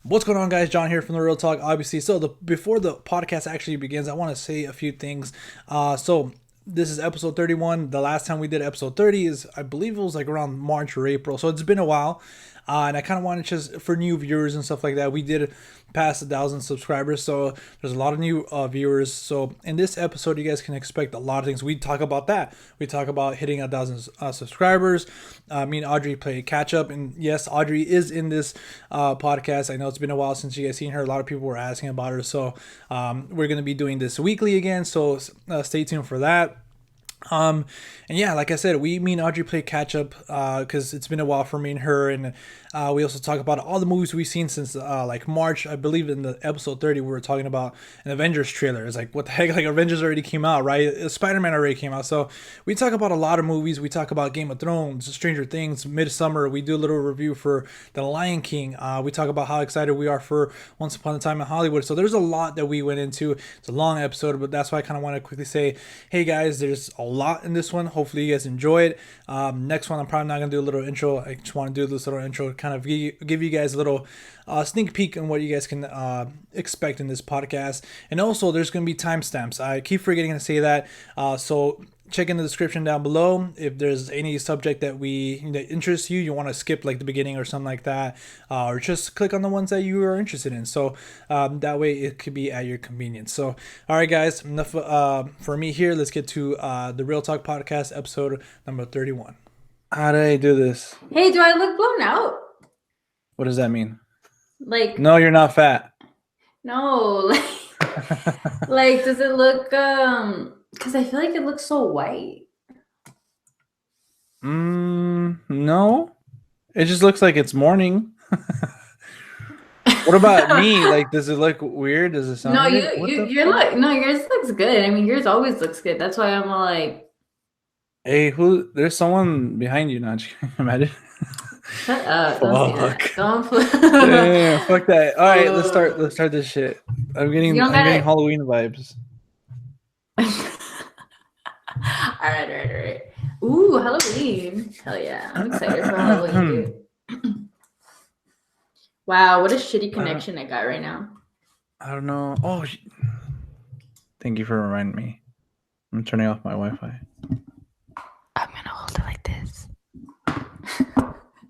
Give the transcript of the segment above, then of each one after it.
What's going on, guys? John here from the Real Talk. Obviously, before the podcast actually begins, I want to say a few things. This is episode 31. The last time we did episode 30 is, I believe, it was like around March or April. So it's been a while, and I kind of wanted just for new viewers and stuff like that. We did pass 1,000 subscribers, so there's a lot of new viewers. So in this episode, you guys can expect a lot of things. We talk about that. We talk about hitting 1,000 subscribers. Me and Audrey play catch up, and yes, Audrey is in this podcast. I know it's been a while since you guys seen her. A lot of people were asking about her, so we're gonna be doing this weekly again. So stay tuned for that. And yeah, like I said, me and Audrey play catch up because it's been a while for me and her, and we also talk about all the movies we've seen since like March. I believe in the episode 30 we were talking about an Avengers trailer. It's like, what the heck, like Avengers already came out, right? Spider-Man already came out. So we talk about a lot of movies. We talk about Game of Thrones, Stranger Things, Midsommar. We do a little review for The Lion King. We talk about how excited we are for Once Upon a Time in Hollywood. So there's a lot that we went into. It's a long episode, but that's why I kind of want to quickly say, hey guys, there's a lot in this one. Hopefully you guys enjoy it. Next one, I'm probably not gonna do a little intro. I just want to do this little intro, kind of give you guys a little sneak peek on what you guys can expect in this podcast. And also, there's gonna be timestamps. I keep forgetting to say that. So check in the description down below if there's any subject that interests you want to skip, like the beginning or something like that, or just click on the ones that you are interested in, so that way it could be at your convenience. So all right guys, enough for me here. Let's get to the Real Talk podcast episode number 31. How did I do this? Hey, do I look blown out? What does that mean? Like, no, you're not fat. No, like does it look because I feel like it looks so white. No, it just looks like it's morning. What about me? Like, does it look weird? Does it sound weird? No, yours looks good. I mean, yours always looks good. That's why I'm all like, hey, there's someone behind you now. Can you imagine? Shut up. Fuck. Don't yeah, fuck that. All right, let's start this shit. I'm getting Halloween vibes. All right. Ooh, Halloween. Hell yeah. I'm excited for Halloween, dude. Wow, what a shitty connection I got right now. I don't know. Oh, thank you for reminding me. I'm turning off my Wi-Fi. I'm gonna hold it like this.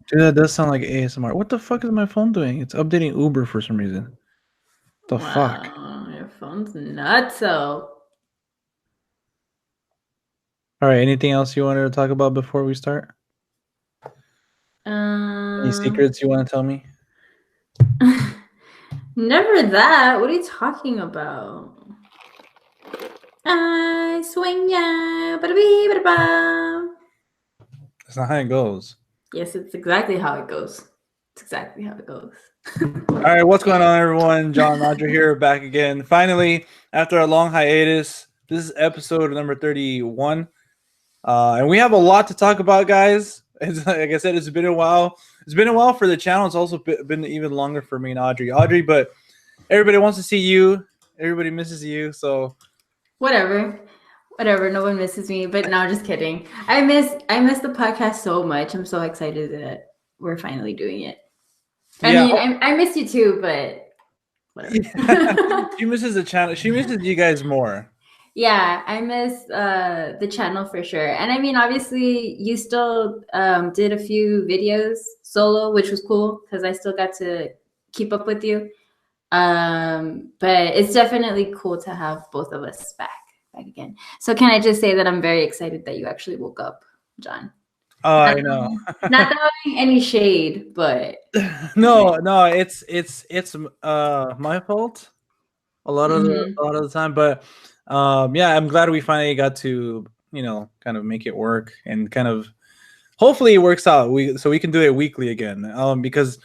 Dude, that does sound like ASMR. What the fuck is my phone doing? It's updating Uber for some reason. The fuck? Your phone's nuts. So. All right. Anything else you wanted to talk about before we start? Any secrets you want to tell me? Never that. What are you talking about? I swing ya. That's not how it goes. Yes, it's exactly how it goes. All right, what's going on, everyone? John and Audrey here, back again. Finally, after a long hiatus, this is episode number 31. And we have a lot to talk about, guys. Like I said, it's been a while. It's been a while for the channel. It's also been even longer for me and Audrey, but everybody wants to see you. Everybody misses you, so whatever. No one misses me, but no, just kidding. I miss the podcast so much. I'm so excited that we're finally doing it. I miss you too, but whatever. Yeah. She misses the channel. She misses you guys more. Yeah, I miss the channel for sure. And I mean, obviously, you still did a few videos solo, which was cool because I still got to keep up with you. But it's definitely cool to have both of us back again. So can I just say that I'm very excited that you actually woke up, John? Oh, I know. Not throwing any shade, but no, it's my fault a lot of the time, but yeah, I'm glad we finally got to kind of make it work, and kind of hopefully it works out. So we can do it weekly again. Because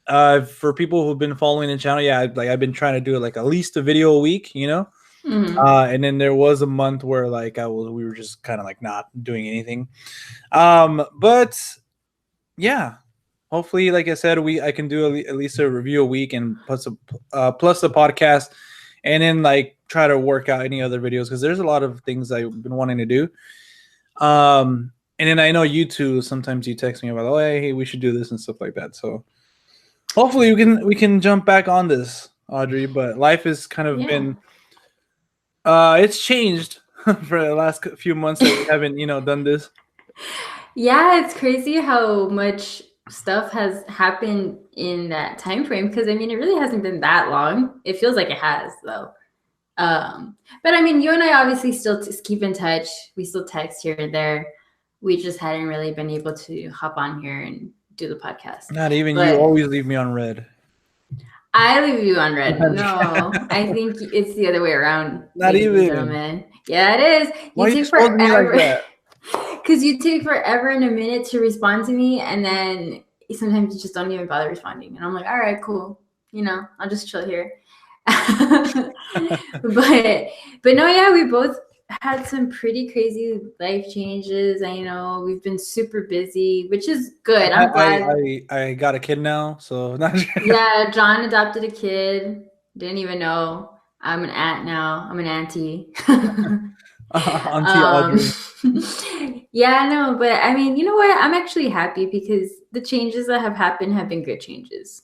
for people who've been following the channel, yeah, I've been trying to do it like at least a video a week, and then there was a month where like we were just kind of like not doing anything. But yeah, hopefully, like I said, I can do at least a review a week, and plus the podcast, and then like try to work out any other videos, because there's a lot of things I've been wanting to do. And then I know you too, sometimes you text me about, oh, hey, we should do this and stuff like that. So Hopefully we can jump back on this, Audrey. But life has kind of Yeah. been it's changed for the last few months that we haven't done this. Yeah, it's crazy how much stuff has happened in that time frame because I mean it really hasn't been that long. It feels like it has though. But I mean you and I obviously still keep in touch. We still text here and there. We just hadn't really been able to hop on here and do the podcast. Not even you But always leave me on red. I leave you on red. No, I think it's the other way around, Not ladies and even. gentlemen. Yeah, it is. Why You are you take exposing me like forever. that? Because you take forever and a minute to respond to me, and then sometimes you just don't even bother responding. And I'm like, all right, cool. I'll just chill here. but no, yeah, we both had some pretty crazy life changes. I know we've been super busy, which is good. I'm glad. I got a kid now, so not. Yeah, John adopted a kid. Didn't even know. I'm an aunt now. I'm an auntie. Auntie Audrey. Yeah, no, but I mean, you know what? I'm actually happy because the changes that have happened have been good changes.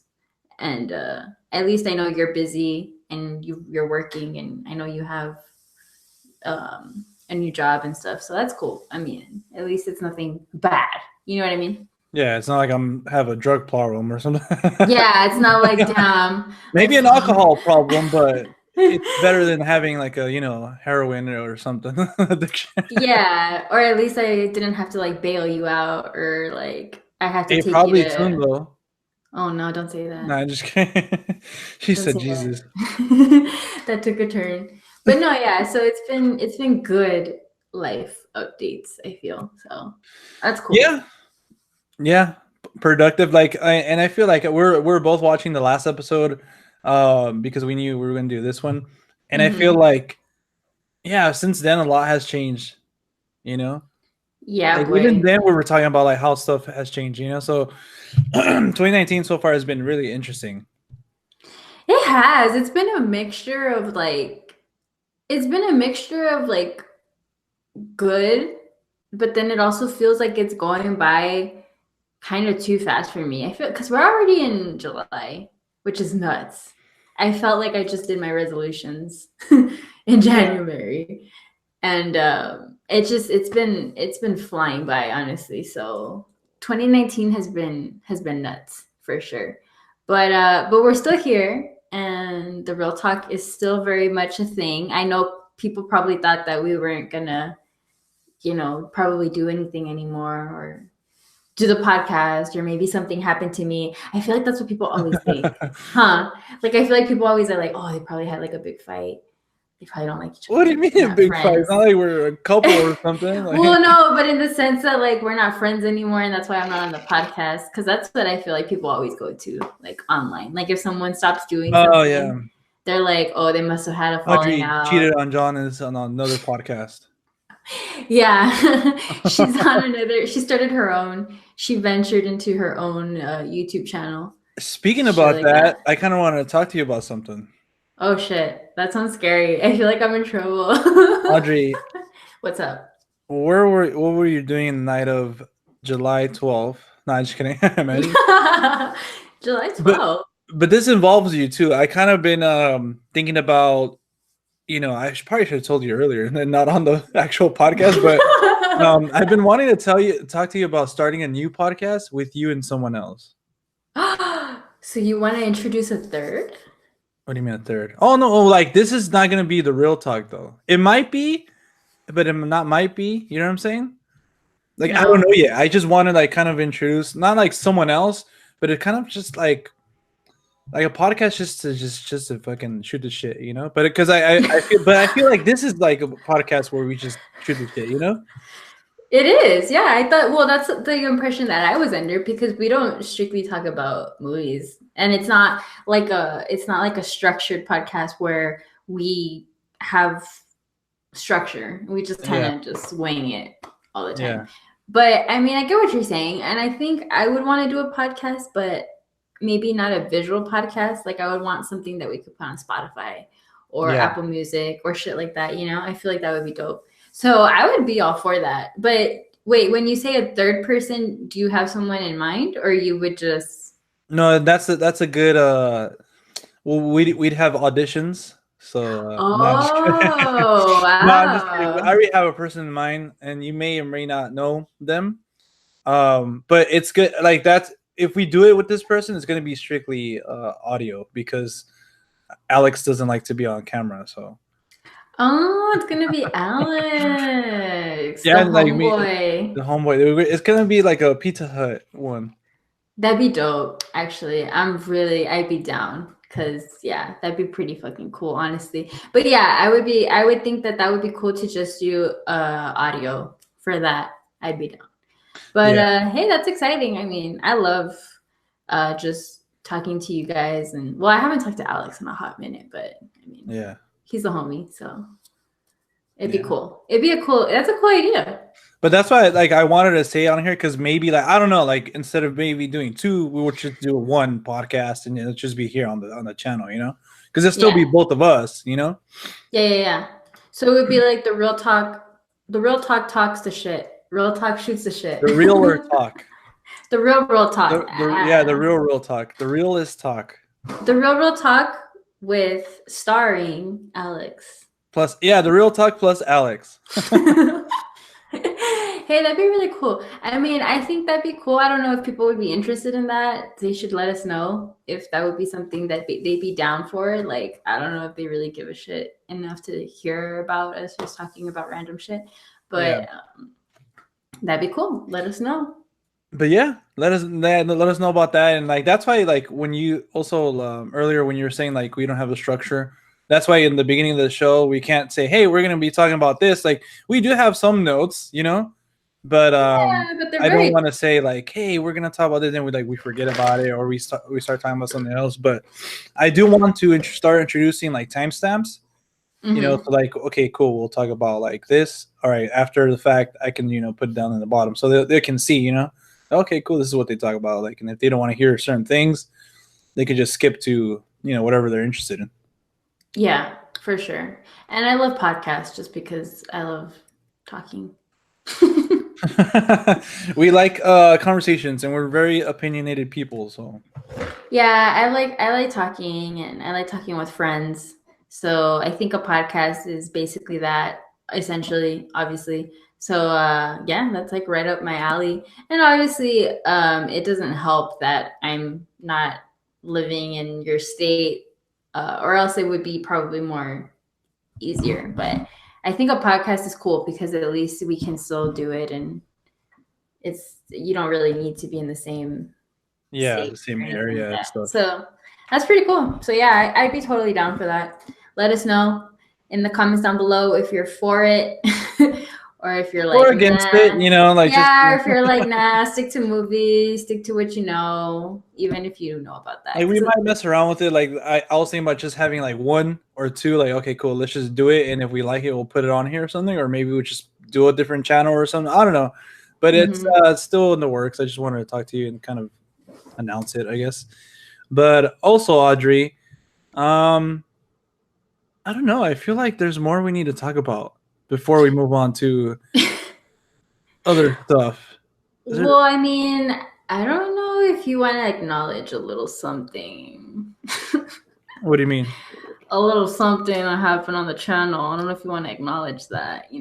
And at least I know you're busy and you're working, and I know you have a new job and stuff. So that's cool. I mean, at least it's nothing bad. You know what I mean? Yeah, it's not like have a drug problem or something. Yeah, it's not like damn. Maybe Like an fuck. alcohol problem, but it's better than having like a heroin or something addiction. Yeah, or at least I didn't have to like bail you out or like I had to Hey, take you probably soon to. though. Oh no, don't say No, that. I'm just kidding. She Don't said say Jesus. that. That took a turn. But no, yeah, so it's been good life updates, I feel. So that's cool. Yeah, yeah, productive. And I feel like we're both watching the last episode, because we knew we were gonna do this one, and I feel Hmm. like yeah, since then a lot has changed. You know, Yeah, like even boy. then we were talking about like how stuff has changed. So 2019 so far has been really interesting. It has. It's been a mixture of like good, but then it also feels like it's going by kind of too fast for me. I feel because we're already in July, which is nuts. I felt like I just did my resolutions in January, and it's been flying by honestly. So 2019 has been nuts for sure, but we're still here, and the real talk is still very much a thing. I know people probably thought that we weren't gonna probably do anything anymore or do the podcast or maybe something happened to me. I feel like that's what people always think. Huh? Like I feel like people always are like, "Oh, they probably had like a big fight. They probably don't like each What do other. you mean They're a not big fight? It's not friends." like we're a couple or something. Well, no, but in the sense that like we're not friends anymore and that's why I'm not on the podcast cuz that's what I feel like people always go to like online. Like if someone stops doing Oh something, yeah, they're like, "Oh, they must have had a falling Audrey cheated out." on John is on another podcast. Yeah, she started her own. She ventured into her own YouTube channel. Speaking Shit about like that, that. I kind of wanted to talk to you about something. Oh shit, that sounds scary. I feel like I'm in trouble. Audrey, What's up? what were you doing in the night of July 12th? No, just kidding. Imagine. July But 12th. but this involves you too. I kind of been thinking about, probably should have told you earlier and not on the actual podcast, but I've been wanting to talk to you about starting a new podcast with you and someone else. So you want to introduce a third? What do you mean a third? Oh no, like this is not gonna be the real talk though. It might be, but it not might be. You know what I'm saying? Like I don't No. know yet. I just want to like kind of introduce not like someone else, but it kind of just like a podcast just to fucking shoot the shit, But because I feel like this is like a podcast where we just shoot the shit. It is, yeah. I thought, well, that's the impression that I was under because we don't strictly talk about movies, and it's not like a structured podcast where we have structure. We just kind Yeah, of just wing it all the time. yeah, But I mean, I get what you're saying, and I think I would want to do a podcast, but maybe not a visual podcast. Like I would want something that we could put on Spotify or yeah. Apple Music or shit like that. I feel like that would be dope. So I would be all for that. But wait, when you say a third person, do you have someone in mind, or you would just? No, that's a good. Well, we'd have auditions. So no, I'm just kidding. Oh, No, I'm just kidding. I wow. already have a person in mind, and you may or may not know them. But it's good. Like that's if we do it with this person, it's gonna be strictly audio because Alex doesn't like to be on camera. So Oh, it's gonna be Alex, yeah, the and like me, homeboy. the homeboy, it's gonna be like a Pizza Hut one. That'd be dope, actually. I'd be down because, yeah, that'd be pretty fucking cool, honestly. But yeah, I would think that that would be cool to just do audio for that. I'd be down. But Yeah, hey, that's exciting. I mean, I love just talking to you guys. And well, I haven't talked to Alex in a hot minute, but I mean, yeah, he's a homie, so it'd be yeah. cool. That's a cool idea. But that's why, like, I wanted to say on here because maybe, like, I don't know, like, instead of maybe doing two, we would just do one podcast and it'll just be here on the channel, because it'll still be Yeah. both of us. Yeah. So it would be like the real talk talks the shit. Real talk shoots the shit. The realer talk. The real talk. Yeah, the real talk. The realist talk. The real talk with starring Alex. Plus, yeah, the real talk plus Alex. Hey, that'd be really cool. I mean, I think that'd be cool. I don't know if people would be interested in that. They should let us know if that would be something that they'd be down for. Like, I don't know if they really give a shit enough to hear about us just talking about random shit, but Yeah. that'd be cool. Let us know. But yeah, let us know about that, and like that's why, like, when you also earlier when you were saying like we don't have a structure, that's why in the beginning of the show we can't say, hey, we're gonna be talking about this. Like, we do have some notes. But Yeah, but they're I don't very want to say like, hey, we're gonna talk about this, and we forget about it, or we start talking about something else. But I do want to start introducing like timestamps. So like, okay, cool, we'll talk about like this. All right, after the fact, I can put it down in the bottom so they can see. Okay, cool, this is what they talk about. Like, and if they don't want to hear certain things, they could just skip to whatever they're interested in. Yeah, for sure. And I love podcasts just because I love talking. We like conversations, and we're very opinionated people. So Yeah, I like talking and I like talking with friends. So I think a podcast is basically that, essentially, obviously. So yeah, that's like right up my alley. And obviously, it doesn't help that I'm not living in your state, or else it would be probably more easier. But I think a podcast is cool because at least we can still do it, and you don't really need to be in the same yeah, the state or same anything like area and that. stuff. So that's pretty cool. So yeah, I'd be totally down for that. Let us know in the comments down below if you're for it or if you're like, Or against nah. it, like Yeah, just or if you're like, nah, stick to movies, stick to what you know, even if you know about that. like we might mess around with it. Like I was thinking about just having like one or two. Like, okay, cool, let's just do it, and if we like it, we'll put it on here or something, or maybe we'll just do a different channel or something. I don't know, but it's still in the works. I just wanted to talk to you and kind of announce it, I guess. But also, Audrey, I don't know. I feel like there's more we need to talk about before we move on to other stuff. Well, I mean, I don't know if you want to acknowledge a little something. What do you mean? A little something that happened on the channel. I don't know if you want to acknowledge that,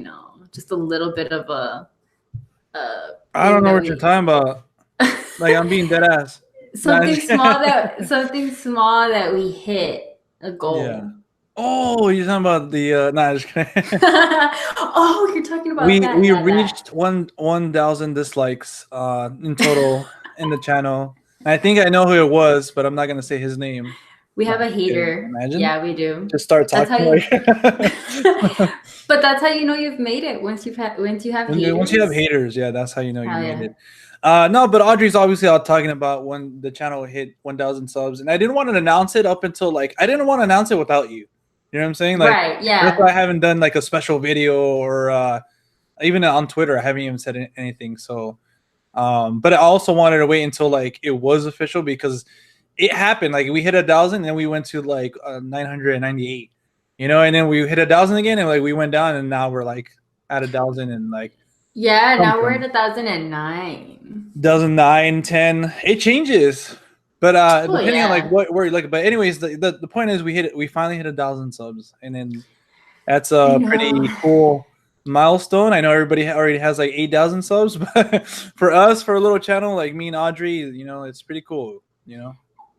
just a little bit of a I don't know what you're talking about. Like, I'm being dead ass. something small that we hit a goal. Yeah. Oh, you're talking about the nah, just kidding. Oh, you're talking about we that. we Yeah, reached that. 1,000 dislikes in total in the channel. And I think I know who it was, but I'm not gonna say his name. We have a hater. Imagine. Yeah, we do. Just start That's talking. But that's how you know you've made it once you have haters. Once you have haters, yeah, that's how you know you made it. Yeah. No, but Audrey's obviously out talking about when the channel hit 1,000 subs, and I didn't want to announce it up until I didn't want to announce it without you. You know what I'm saying? Like, right? Yeah. That's why I haven't done like a special video or even on Twitter. I haven't even said anything. So, but I also wanted to wait until like it was official because it happened. Like we hit 1,000, and then we went to like 998. And then we hit 1,000 again, and like we went down, and now we're like at 1,000 and like. Yeah, now we're at 1,009. 1,009, 10. It changes. But Oh depending on like yeah. what we're like, but anyways, the point is we finally hit 1,000 subs, and then that's I a know. pretty cool milestone. I know everybody already has like 8,000 subs, but for us, for a little channel like me and Audrey, it's pretty cool.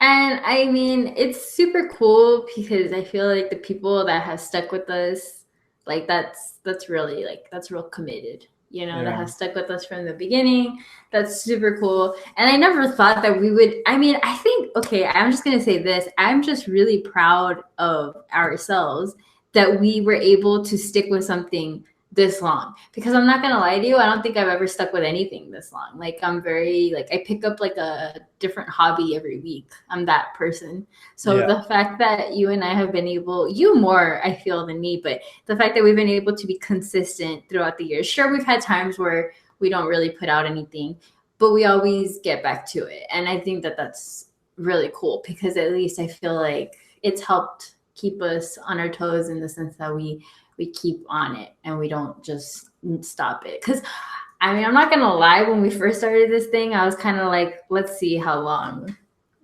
And I mean, it's super cool because I feel like the people that have stuck with us, like that's really like that's real committed. That Yeah, have stuck with us from the beginning. That's super cool. And I never thought that we would. I mean, I think okay. I'm just gonna say this. I'm just really proud of ourselves that we were able to stick with something this long, because I'm not gonna lie to you, I don't think I've ever stuck with anything this long. Like I'm very like I pick up like a different hobby every week. I'm that person. So yeah, the fact that you and I have been able, you more I feel than me, but the fact that we've been able to be consistent throughout the years. Sure, we've had times where we don't really put out anything, but we always get back to it. And I think that that's really cool, because at least I feel like it's helped keep us on our toes, in the sense that we keep on it and we don't just stop it. Because I mean, I'm not gonna lie, when we first started this thing, I was kind of like, let's see how long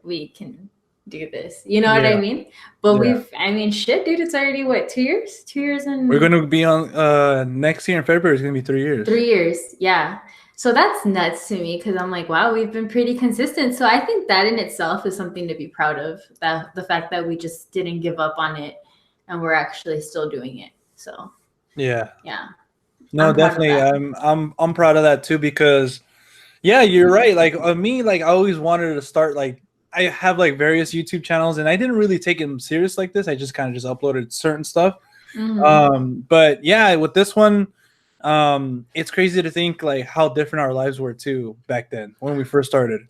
we can do this. You know what I yeah, mean? But yeah. I mean, shit, dude, it's already what, 2 years? 2 years We're and gonna be on next year in February. It's gonna be 3 years. 3 years. Yeah. So that's nuts to me, because I'm like, wow, we've been pretty consistent. So I think that in itself is something to be proud of. That the fact that we just didn't give up on it and we're actually still doing it. So Yeah. yeah, No, I'm proud of definitely. that. I'm proud of that too because yeah, you're right. Like me, like I always wanted to start like I have like various YouTube channels and I didn't really take them serious like this. I just kind of just uploaded certain stuff. Mm-hmm. But yeah, with this one, it's crazy to think like how different our lives were too back then when we first started.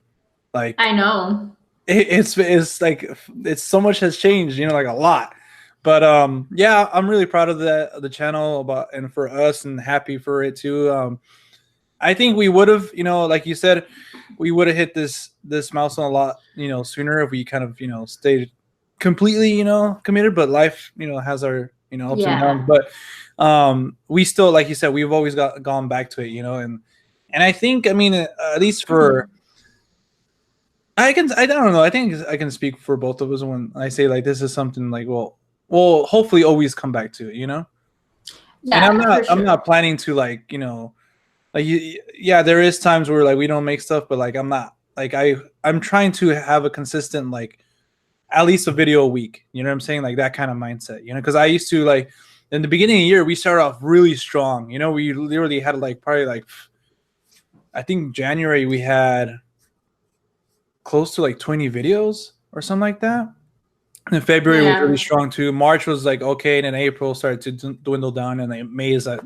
Like I know. it's like it's so much has changed, like a lot. But yeah, I'm really proud of the channel about and for us and happy for it too. I think we would have, like you said, we would have hit this milestone a lot, sooner if we kind of, stayed completely, committed. But life, has our, ups and downs. Yeah. But we still, like you said, we've always gone back to it, and I think, I mean, at least for I don't know. I think I can speak for both of us when I say like this is something like we'll hopefully always come back to it, And I'm Yeah, not for I'm sure. not planning to like like yeah, there is times where like we don't make stuff, but like I'm not like I'm trying to have a consistent like at least a video a week. You know what I'm saying? Like that kind of mindset. Because I used to like in the beginning of the year we started off really strong. We literally had like probably like I think January we had close to like 20 videos or something like that. And February was really Yeah. strong too. March was like okay, and then April started to dwindle down, and like May is but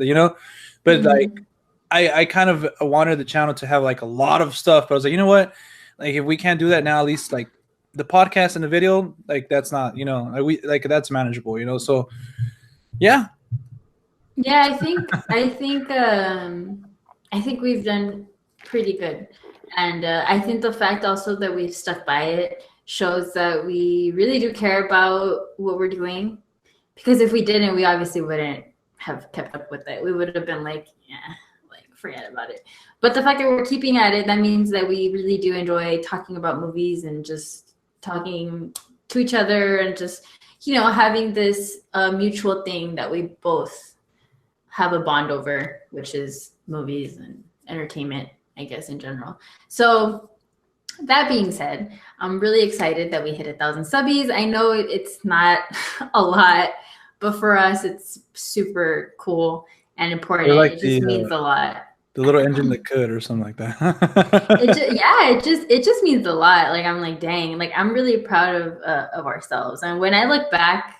like Hmm. I kind of wanted the channel to have like a lot of stuff, but I was like, you know what? Like if we can't do that now, at least like the podcast and the video, like that's not, like we like that's manageable, So yeah, Yeah, I think we've done pretty good. And I think the fact also that we've stuck by it shows that we really do care about what we're doing. Because if we didn't, we obviously wouldn't have kept up with it. We would have been like, yeah, like forget about it. But the fact that we're keeping at it, that means that we really do enjoy talking about movies and just talking to each other, and just, having this mutual thing that we both have a bond over, which is movies and entertainment, I guess, in general. So that being said, I'm really excited that we hit 1,000 subbies. I know it's not a lot, but for us, it's super cool and important. we're like It just means a lot. the little engine that could or something like It that. just, yeah, it just means a lot. Like I'm like, dang, like I'm really proud of ourselves. And when I look back,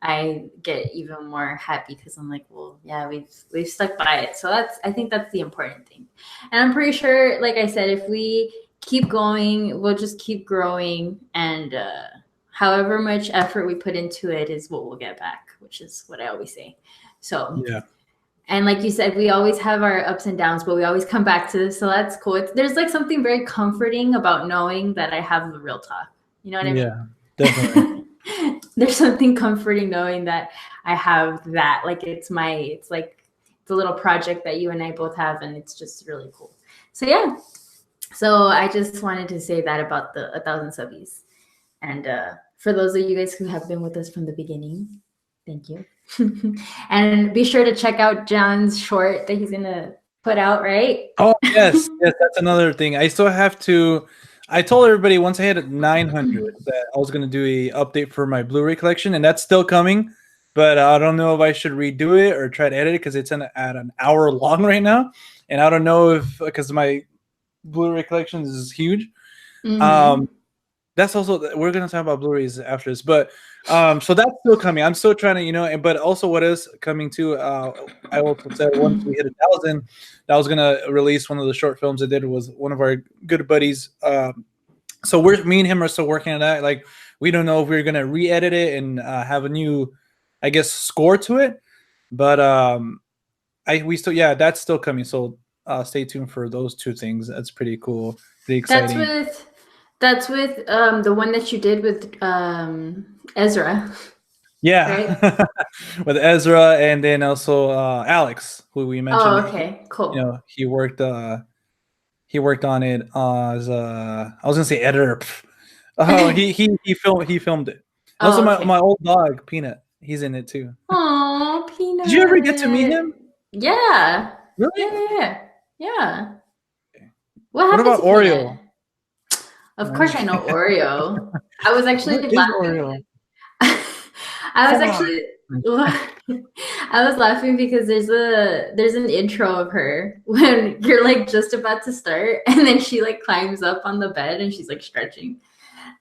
I get even more happy, because I'm like, well, yeah, we've stuck by it. So I think that's the important thing. And I'm pretty sure, like I said, if we keep going, we'll just keep growing, and however much effort we put into it is what we'll get back, which is what I always say. So, Yeah, and like you said, we always have our ups and downs, but we always come back to this. So that's cool. There's like something very comforting about knowing that I have the real talk. You know what I yeah, definitely. mean? There's something comforting knowing that I have that. Like it's like the little project that you and I both have, and it's just really cool. So yeah. So I just wanted to say that about the 1,000 subbies. And for those of you guys who have been with us from the beginning, thank you. And be sure to check out John's short that he's gonna put out, right? Oh yes, yes, that's another thing. I still have to. I told everybody once I hit 900 that I was gonna do a update for my Blu-ray collection, and that's still coming. But I don't know if I should redo it or try to edit it because it's at an hour long right now, and I don't know if because my Blu-ray collection is huge. Um, that's also we're gonna talk about Blu-rays after this, but so that's still coming. I'm still trying to, and but also what is coming too. I also said once we hit 1,000, that I was gonna release one of the short films I did was one of our good buddies. So me and him are still working on that. Like we don't know if we're gonna re-edit it and have a new, I guess, score to it, but we still that's still coming. So stay tuned for those two things. That's pretty cool, pretty exciting. That's with the one that you did with Ezra. Yeah, Right? with Ezra and then also Alex, who we mentioned. Oh, okay, cool. He worked on it as I was gonna say editor. Oh, he filmed it. Also, Oh, okay. my old dog Peanut, he's in it too. Oh, Peanut. Did you ever get to meet him? Yeah. Really? Yeah. Okay. What about Oreo? Of course, I know Oreo. I was actually laughing. I was actually I was laughing because there's an intro of her when you're like just about to start, and then she like climbs up on the bed and she's like stretching,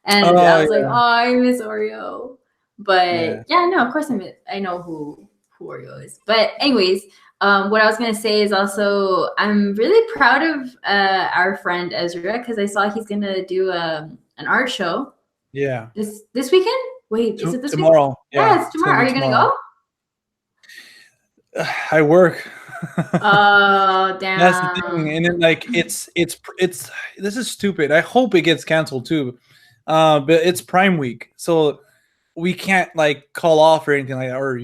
and I was like, oh, I miss Oreo. But no, of course I know who Oreo is. But anyways, what I was gonna say is also I'm really proud of our friend Ezra because I saw he's gonna do an art show. Yeah. This weekend? Wait, is it this tomorrow? Weekend? Yeah, it's tomorrow. Are you gonna go? I work. Oh, damn. That's the thing, and then like it's this is stupid. I hope it gets canceled too, but it's Prime Week, so we can't like call off or anything like that, or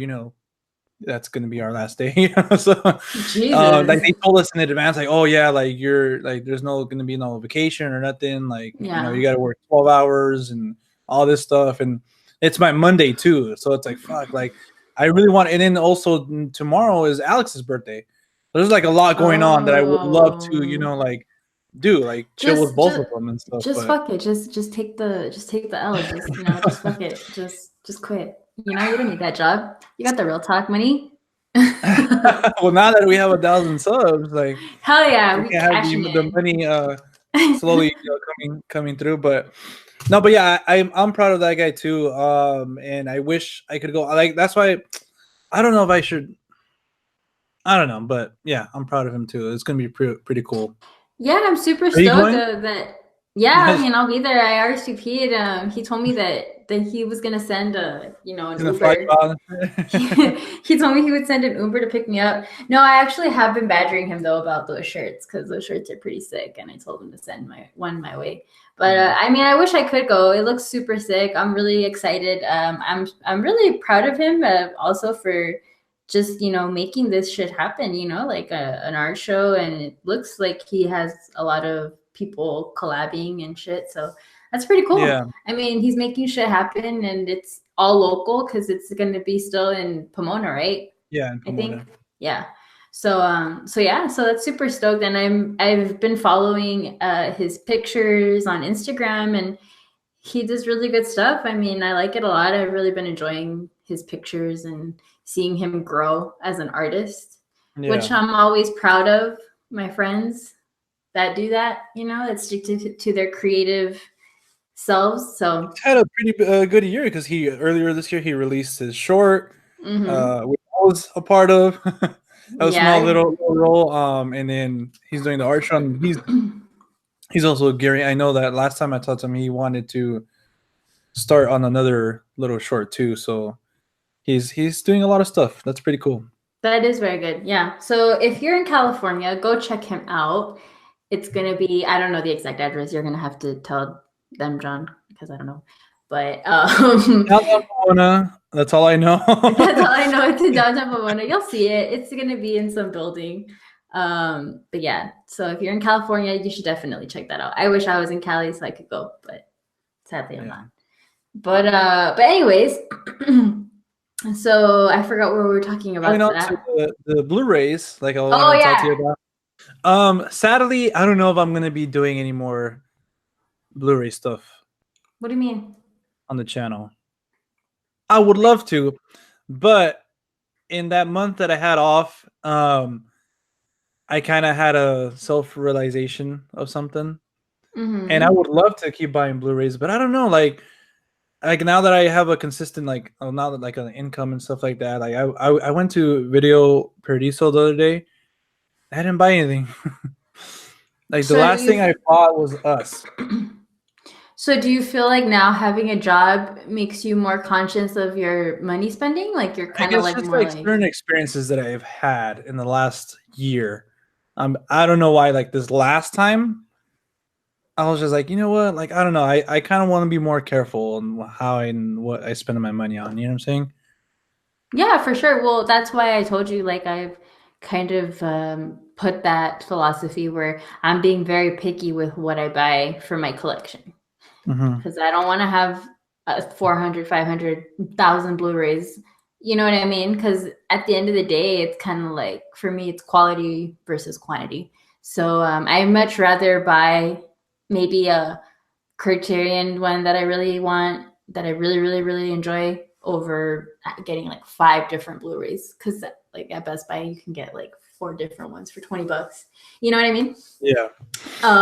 that's gonna be our last day. So like they told us in advance, like, oh yeah, like you're like there's gonna be no vacation or nothing, like you got to work 12 hours and all this stuff, and it's my Monday too, so it's like fuck, like I really want. And then also tomorrow is Alex's birthday. There's like a lot going on that I would love to, like do, like chill with both of them and stuff. Just fuck it. Just take the L. Just just fuck it. Just quit. You don't need that job. You got the real talk money. Well, now that we have 1,000 subs, like hell yeah, we can have the money slowly coming through. But no, but yeah, I'm proud of that guy too. And I wish I could go. Like that's why I don't know if I should. I don't know, but yeah, I'm proud of him too. It's gonna be pretty cool. Yeah, I'm super stoked that. Yeah, I mean, I'll be there. I RSVP'd. He told me that he was gonna send an Uber. He told me he would send an Uber to pick me up. No, I actually have been badgering him though about those shirts because those shirts are pretty sick, and I told him to send one my way. But I mean, I wish I could go. It looks super sick. I'm really excited. I'm really proud of him. Also for just making this shit happen. Like an art show, and it looks like he has a lot of people collabing and shit. So that's pretty cool. Yeah. I mean, he's making shit happen, and it's all local because it's going to be still in Pomona, right? Yeah, in Pomona. I think. Yeah. So that's super stoked, and I've been following his pictures on Instagram, and he does really good stuff. I mean, I like it a lot. I've really been enjoying his pictures and seeing him grow as an artist, which I'm always proud of my friends that do that, that stick to their creative selves. So he's had a pretty good year because earlier this year he released his short, which I was a part of. A small little role. And then he's doing the art show. He's also Gary. I know that last time I talked to him, he wanted to start on another little short too. So he's doing a lot of stuff. That's pretty cool. That is very good. Yeah. So if you're in California, go check him out. It's going to be, I don't know the exact address. You're going to have to tell them, John, because I don't know. But downtown Pomona. That's all I know. That's all I know. It's in downtown Pomona. You'll see it. It's going to be in some building. But yeah, so if you're in California, you should definitely check that out. I wish I was in Cali so I could go, but sadly I'm not. But anyways, so I forgot what we were talking Going about on to that. the Blu-rays, like I Oh wanted to talk to you yeah. about. Sadly, I don't know if I'm gonna be doing any more Blu-ray stuff What do you mean? on the channel. I would love to, but in that month that I had off, I kind of had a self-realization of something, and I Mm-hmm. would love to keep buying Blu-rays, but I don't know, like now that I have a consistent now that like an income and stuff like that, like I went to Video Paradiso the other day. I didn't buy anything. Like the So do last thing I you bought was Us. so do you feel like now having a job makes you more conscious of your money spending? Like you're I kind of guess like just more like like, certain experiences that I've had in the last year. I don't know why. Like this last time, I was just like, you know what? Like I don't know. I kind of want to be more careful on how and what I spend my money on. You know what I'm saying? yeah, for sure. Well, that's why I told you like I've kind of put that philosophy where I'm being very picky with what I buy for my collection. Mm-hmm. Because I don't want to have 400, 500,000 Blu-rays. You know what I mean? Because at the end of the day, it's kind of like, for me, it's quality versus quantity. So I much rather buy maybe a Criterion one that I really want, that I really, really, really enjoy over getting like 5 different Blu-rays. Because like at Best Buy, you can get like 4 different ones for $20. You know what I mean? Yeah,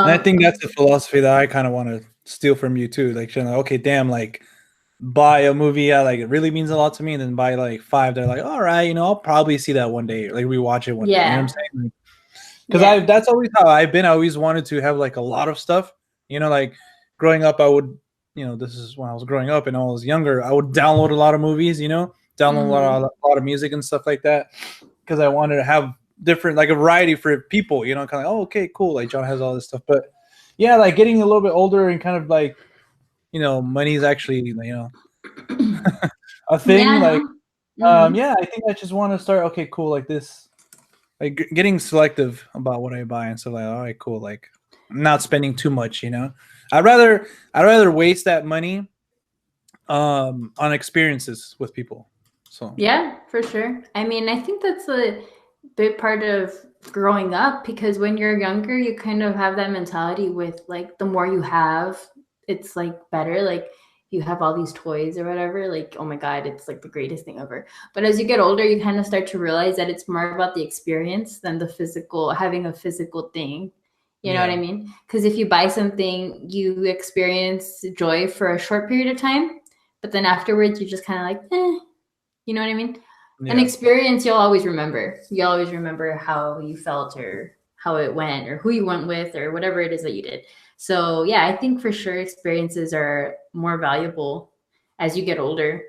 and I Um, think that's the philosophy that I kind of want to steal from you too. Like, you know, okay, damn, like buy a movie, yeah, like it really means a lot to me, and then buy like five. They're like, all right, you know, I'll probably see that one day, like rewatch it one day. You know what I'm yeah, saying? Like, because I yeah. that's always how I've been. I always wanted to have like a lot of stuff. You know, like growing up, I would, you know, this is when I was growing up and I was younger. I would download a lot of movies. You know, download Mm-hmm. a lot of music and stuff like that because I wanted to have different, like a variety for people. You know, kind of like, oh, okay, cool. Like John has all this stuff, but yeah, like getting a little bit older and kind of like, you know, money's actually, you know, a Yeah, thing. I Like, know. Mm-hmm. yeah, I think I just want to start. Okay, cool. Like this, like getting selective about what I buy and stuff like, all right, cool. Like I'm not spending too much, you know. I'd rather waste that money on experiences with people. So Yeah, for sure. I mean, I think that's a big part of growing up because when you're younger, you kind of have that mentality with like the more you have, it's like better. Like you have all these toys or whatever, like, oh my God, it's like the greatest thing ever. But as you get older, you kind of start to realize that it's more about the experience than the physical, having a physical thing. You know what I yeah, mean? Because if you buy something, you experience joy for a short period of time, but then afterwards, you're just kind of like, you know what I mean? An yeah, experience you'll always remember. You always remember how you felt or how it went or who you went with or whatever it is that you did. So, yeah, I think for sure experiences are more valuable as you get older.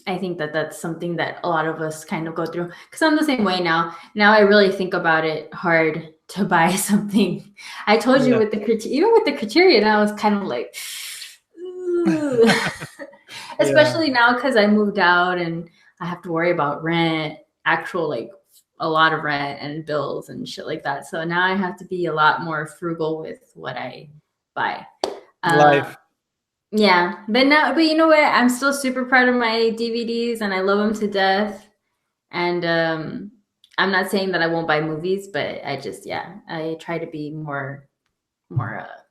I think that that's something that a lot of us kind of go through because I'm the same way now. Now I really think about it hard to buy something. I told you yeah, with even with the criterion, I was kind of like, ooh. yeah. Especially now because I moved out and I have to worry about rent, actual like a lot of rent and bills and shit like that. So now I have to be a lot more frugal with what I buy. Uh, Life. yeah, but you know what? I'm still super proud of my DVDs and I love them to death. And I'm not saying that I won't buy movies, but yeah, I try to be more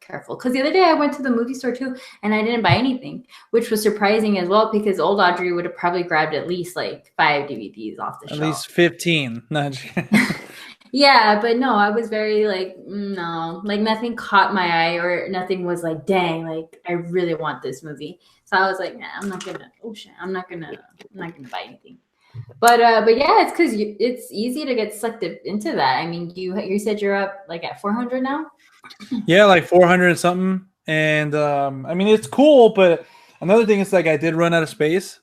careful. Because the other day I went to the movie store too, and I didn't buy anything, which was surprising as well. Because old Audrey would have probably grabbed at least like 5 DVDs off the At shelf. least 15. Not Yeah, but no, I was very like, no, like nothing caught my eye or nothing was like, dang, like I really want this movie. So I was like, nah, I'm not gonna. Oh shit, I'm not gonna buy anything. But yeah, it's because it's easy to get sucked into that. I mean, you said you're up like at 400 now. Yeah, like 400 and something. And I mean, it's cool, but another thing is like I did run out of space.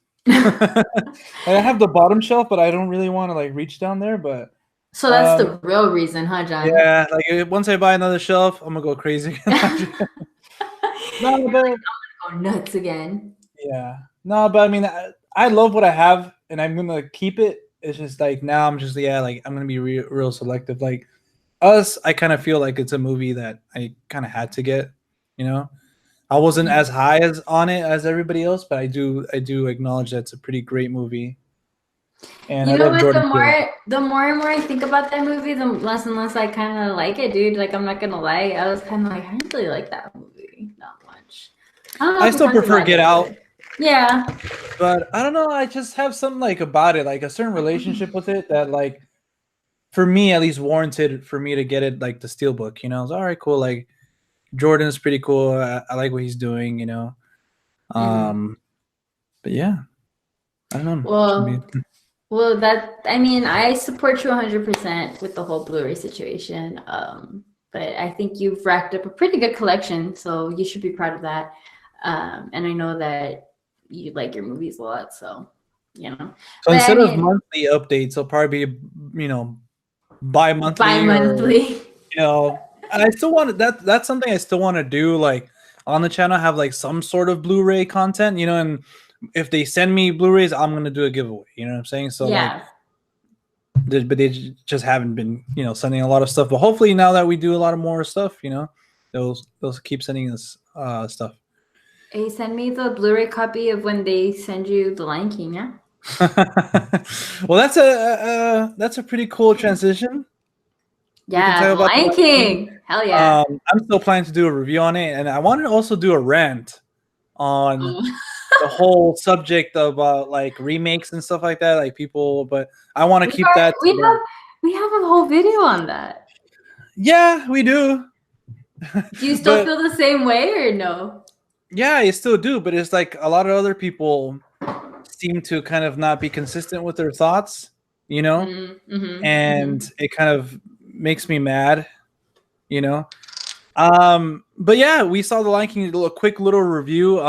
Like I have the bottom shelf, but I don't really want to like reach down there. But So that's um, the real reason, huh, John? yeah, like once I buy another shelf, I'm gonna go crazy. No, You're but like, oh, nuts again. yeah, no, but I mean, I love what I have, and I'm gonna keep it. it's just like now I'm just like I'm gonna be real selective. Like Us, I kind of feel like it's a movie that I kind of had to get. You know, I wasn't as high as on it as everybody else, but I do acknowledge that it's a pretty great movie, and You I know love what? Jordan Peele. The more and more I think about that movie, the less and less I kind of like it, dude. Like, I'm not gonna lie, I was kind of like, I didn't really like that movie, not much. I don't know I if we still talked prefer about Get it, Out, but yeah. but I don't know. I just have something like about it, like a certain relationship with it that like for me at least warranted for me to get it like the Steelbook. I was all right, cool. Like Jordan's pretty cool. I like what he's doing. Hmm. Um, but yeah, I don't know. It's gonna Well, be. I mean, I support you 100% with the whole Blu-ray situation. But I think you've racked up a pretty good collection, so you should be proud of that. And I know that you like your movies a lot, so you know. So But I instead of mean, monthly updates, it'll probably be bi-monthly or bi-monthly. and I still want that. That's something I still want to do. Like on the channel, have like some sort of Blu-ray content. And if they send me Blu-rays, I'm gonna do a giveaway. You know what I'm saying? So like, Yeah. but they just haven't been sending a lot of stuff. But hopefully now that we do a lot of more stuff, they'll keep sending us stuff. Hey, send me the Blu-ray copy of when they send you The Lion King, yeah? Well, that's a pretty cool transition. We can Yeah, talk The about the Lion Lion King. King. Hell yeah. I'm still planning to do a review on it, and I wanted to also do a rant on Oh. the whole subject about like remakes and stuff like that, like people. But I want to We keep are that. we have a whole video on that. Yeah, we do. Do you still But feel the same way or no? yeah, I still do. But it's like a lot of other people seem to kind of not be consistent with their thoughts, Mm-hmm, mm-hmm. and it kind of makes me mad, you know. But yeah, we saw the Lion King. A quick little review.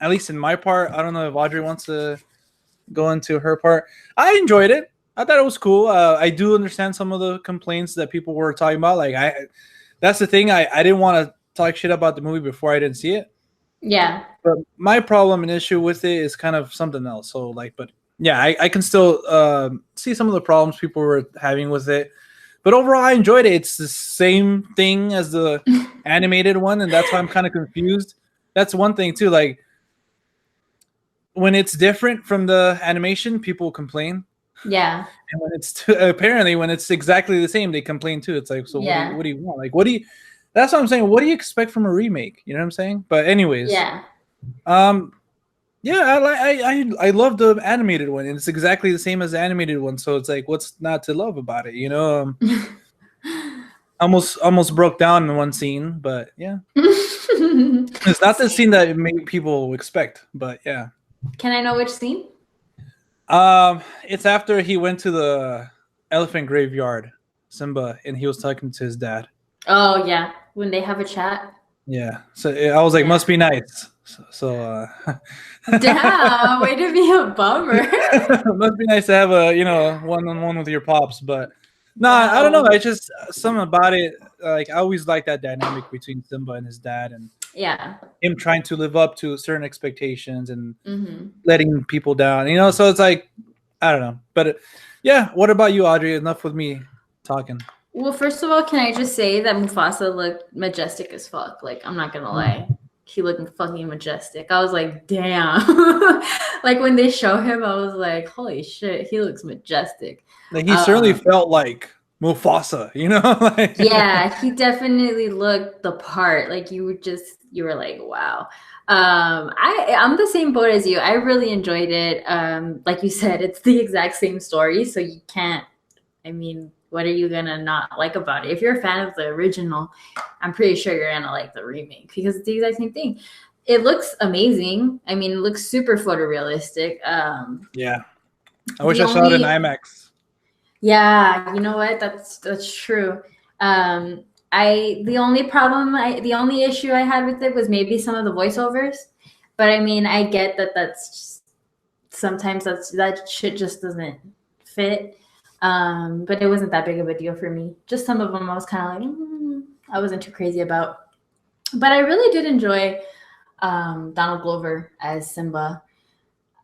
At least in my part, I don't know if Audrey wants to go into her part. I enjoyed it. I thought it was cool. I do understand some of the complaints that people were talking about. That's the thing. I didn't want to talk shit about the movie before I didn't see it. Yeah. But my problem and issue with it is kind of something else. So but yeah, I can still see some of the problems people were having with it. But overall, I enjoyed it. It's the same thing as the animated one, and that's why I'm kind of confused. That's one thing too. Like when it's different from the animation, people complain. Yeah. And when apparently when it's exactly the same, they complain too. It's like, so Yeah. what do you want? Like, what do you? That's what I'm saying. What do you expect from a remake? You know what I'm saying? But anyways, Yeah. um, yeah, I love the animated one, and it's exactly the same as the animated one. So it's like, what's not to love about it? Almost broke down in one scene, but yeah, it's not the scene that maybe people expect, but yeah. Can I know which scene? It's after he went to the elephant graveyard, Simba, and he was talking to his dad. Oh yeah, when they have a chat. Yeah, so I was like, Yeah. must be nice. Damn, way to be a bummer. Must be nice to have a one-on-one with your pops, but nah, I don't know. Damn. I just something about it. Like I always like that dynamic between Simba and his dad, and Yeah. him trying to live up to certain expectations and Mm-hmm. letting people down. So it's like I don't know, but yeah. What about you, Audrey? Enough with me talking. Well, first of all, can I just say that Mufasa looked majestic as fuck? Like, I'm not gonna lie. He looked fucking majestic. I was like, damn. Like when they show him, I was like, holy shit, he looks majestic. Like he certainly felt like Mufasa, like Yeah, he definitely looked the part. Like you were like, wow. I'm the same boat as you. I really enjoyed it. Like you said, it's the exact same story, so you can't. I mean, what are you gonna not like about it? If you're a fan of the original, I'm pretty sure you're gonna like the remake because it's the exact same thing. It looks amazing. I mean, it looks super photorealistic. Yeah, I wish The I saw it in only IMAX. Yeah, you know what? That's true. The only issue I had with it was maybe some of the voiceovers, but I mean, I get that sometimes that shit just doesn't fit. But it wasn't that big of a deal for me. Just some of them I was kind of like, I wasn't too crazy about. But I really did enjoy Donald Glover as Simba.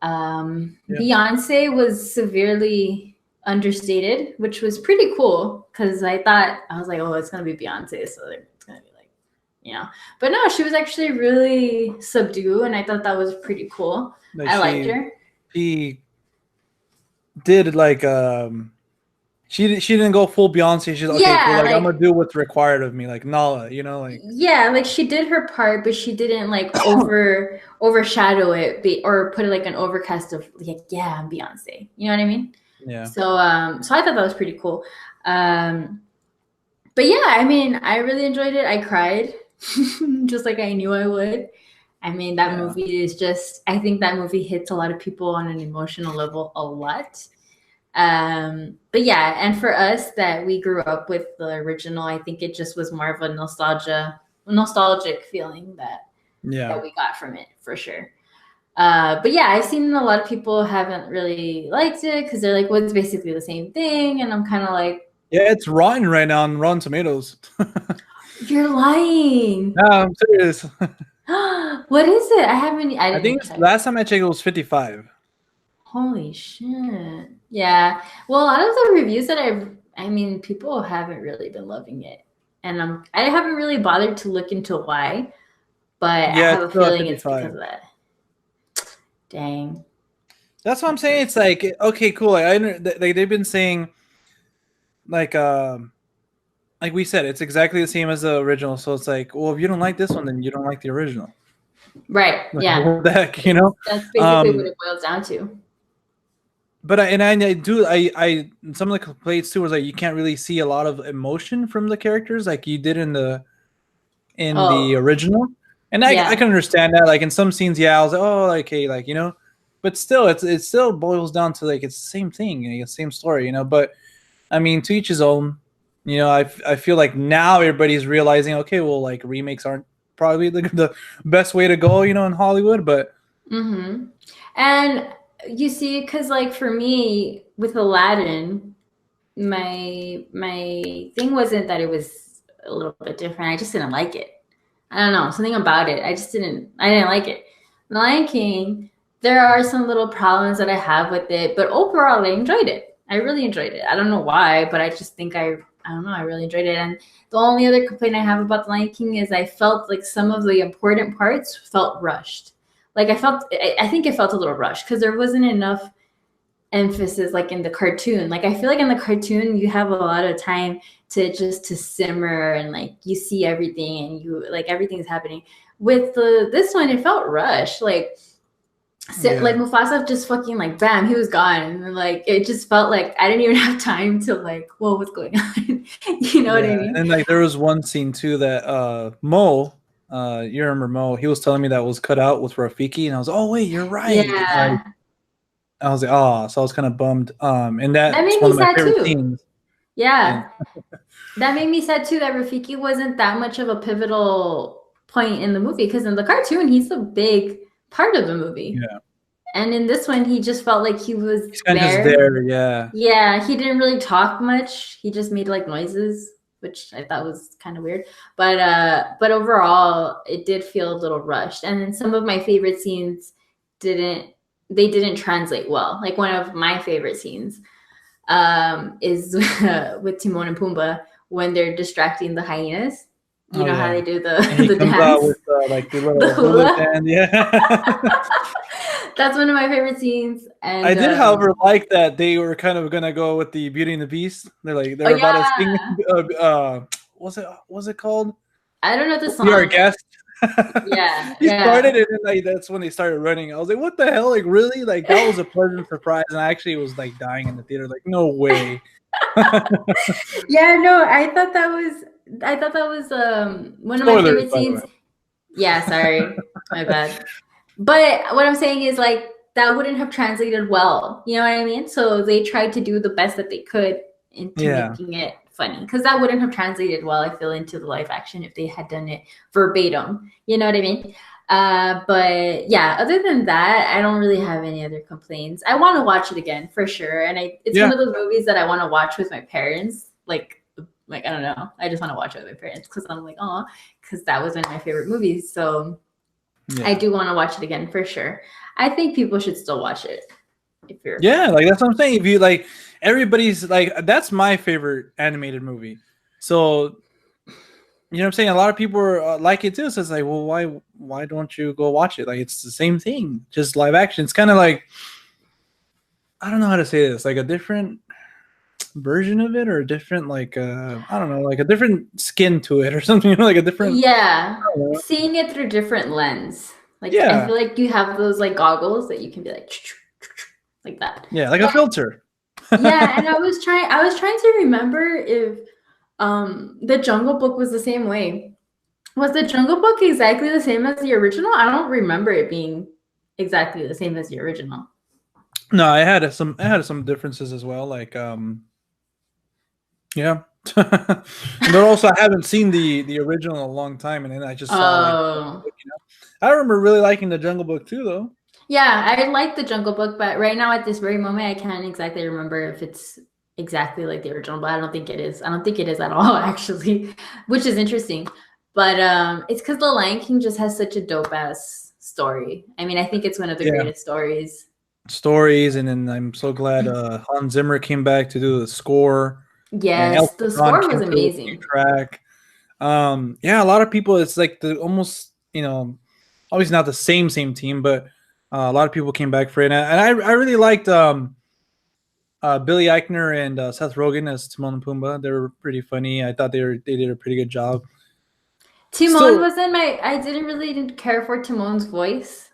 Beyonce was severely understated, which was pretty cool because I was like, oh, it's gonna be Beyonce, so it's gonna be like, But no, she was actually really subdued, and I thought that was pretty cool. Like I liked her. She did like she didn't go full Beyonce. She's okay, cool. Like I'm gonna do what's required of me, like Nala, like. Yeah, like she did her part, but she didn't like overshadow it, or put like an overcast of like, yeah, I'm Beyonce. You know what I mean? Yeah. So I thought that was pretty cool. But yeah, I mean, I really enjoyed it. I cried, just like I knew I would. I mean, that movie is just. I think that movie hits a lot of people on an emotional level a lot. But yeah, and for us that we grew up with the original, I think it just was more of a nostalgic feeling that we got from it for sure. But yeah, I've seen a lot of people haven't really liked it because they're like, well, it's basically the same thing. And I'm kind of like, yeah, it's rotten right now on Rotten Tomatoes. You're lying. No, I'm serious. What is it? I think last time I checked, it was 55. Holy shit. Yeah. Well, a lot of the reviews that I mean, people haven't really been loving it. And I haven't really bothered to look into why, but I have a feeling it's because of that. Dang. That's what I'm saying. It's like, okay, cool. Like, they've been saying, like we said, it's exactly the same as the original. So it's like, well, if you don't like this one, then you don't like the original. Right. Like, yeah. what the heck, That's basically what it boils down to. But I some of the complaints too was like you can't really see a lot of emotion from the characters like you did in the original, and I can understand that. Like in some scenes, I was like, oh, okay, like but still, it still boils down to like it's the same thing, it's the same story, But I mean, to each his own. I feel like now everybody's realizing, okay, well, like remakes aren't probably the best way to go, in Hollywood, but. Mm-hmm. And you see, because like for me with Aladdin, my thing wasn't that it was a little bit different. I just didn't like it. I don't know, something about it. I didn't like it. The Lion King, there are some little problems that I have with it, but overall I enjoyed it. I really enjoyed it. I don't know why, but I just think I don't know, I really enjoyed it. And the only other complaint I have about The Lion King is I felt like some of the important parts felt rushed. Like I think it felt a little rushed because there wasn't enough emphasis like in the cartoon. Like I feel like in the cartoon you have a lot of time to simmer and like you see everything and you like everything's happening. With this one, it felt rushed. Like Mufasa just fucking like bam, he was gone, and like it just felt like I didn't even have time to like, whoa, what's going on? You know what I mean? And like there was one scene too that Mo. You remember Mo? He was telling me that was cut out with Rafiki, and I was, oh wait, you're right. Yeah. I was like, oh, so I was kind of bummed. And that made one me of my sad favorite too. scenes. Yeah, that made me sad too. That Rafiki wasn't that much of a pivotal point in the movie because in the cartoon he's a big part of the movie. Yeah. And in this one, he just felt like he's kind of just there. Yeah. Yeah, he didn't really talk much. He just made like noises, which I thought was kind of weird. But overall, it did feel a little rushed. And then some of my favorite scenes didn't translate well. Like one of my favorite scenes is with Timon and Pumbaa when they're distracting the hyenas. You know how they do the dance? Out with, like the little hula band, yeah. That's one of my favorit scenes. And I did, however, like that they were kind of gonna go with the Beauty and the Beast. They're about to sing. What's it called? I don't know the song. Be Our Guest. Yeah. He started it, and like that's when they started running. I was like, "What the hell? Like, really? Like that was a pleasant surprise." And I actually was like dying in the theater. Like, no way. Yeah, no, I thought that was one of my favorite scenes. Yeah, sorry, my bad. But what I'm saying is like that wouldn't have translated well. You know what I mean? So they tried to do the best that they could into making it funny because that wouldn't have translated well, I feel, into the live action if they had done it verbatim. You know what I mean? But yeah, other than that, I don't really have any other complaints. I want to watch it again for sure. And it's one of those movies that I want to watch with my parents. Like I don't know. I just want to watch it with my parents because I'm like, oh, because that was one of my favorite movies. So I do want to watch it again for sure. I think people should still watch it if you're. Yeah, like that's what I'm saying. If you like, everybody's like, that's my favorite animated movie. So you know what I'm saying? A lot of people are, like it too. So it's like, well, why don't you go watch it? Like it's the same thing, just live action. It's kind of like, I don't know how to say this, like a different version of it, or a different like I don't know, like a different skin to it or something. You know, like a different. Yeah, seeing it through different lens. Like I feel like you have those like goggles that you can be like that. Yeah, like a filter. Yeah, and I was trying to remember if the Jungle Book was the same way. Was the Jungle Book exactly the same as the original? I don't remember it being exactly the same as the original. No, I had some differences as well. Like yeah. But also I haven't seen the original in a long time, and then I just saw like, you know. I remember really liking the Jungle Book too, though. Yeah, I like the Jungle Book, but right now at this very moment, I can't exactly remember if it's exactly like the original. But I don't think it is. I don't think it is at all, actually, which is interesting. But it's because The Lion King just has such a dope ass story. I mean, I think it's one of the greatest stories. And then I'm so glad Hans Zimmer came back to do the score. Yes, the score was amazing. Track. Yeah, a lot of people. It's like the almost, you know, obviously not the same team, but a lot of people came back for it, and I really liked Billy Eichner and Seth Rogen as Timon and Pumbaa. They were pretty funny. I thought they did a pretty good job. Timon wasn't I didn't care for Timon's voice.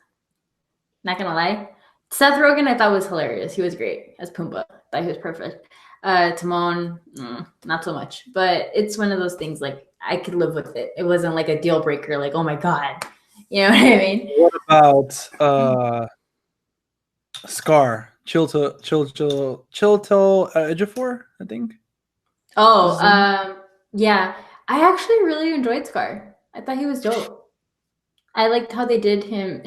Not gonna lie. Seth Rogen I thought was hilarious. He was great as Pumbaa. I thought he was perfect. Timon, not so much. But it's one of those things like I could live with it. It wasn't like a deal breaker, like, oh my God. You know what I mean? What about Scar? Chilto Ejiofor, I think. Oh, yeah. I actually really enjoyed Scar. I thought he was dope. I liked how they did him.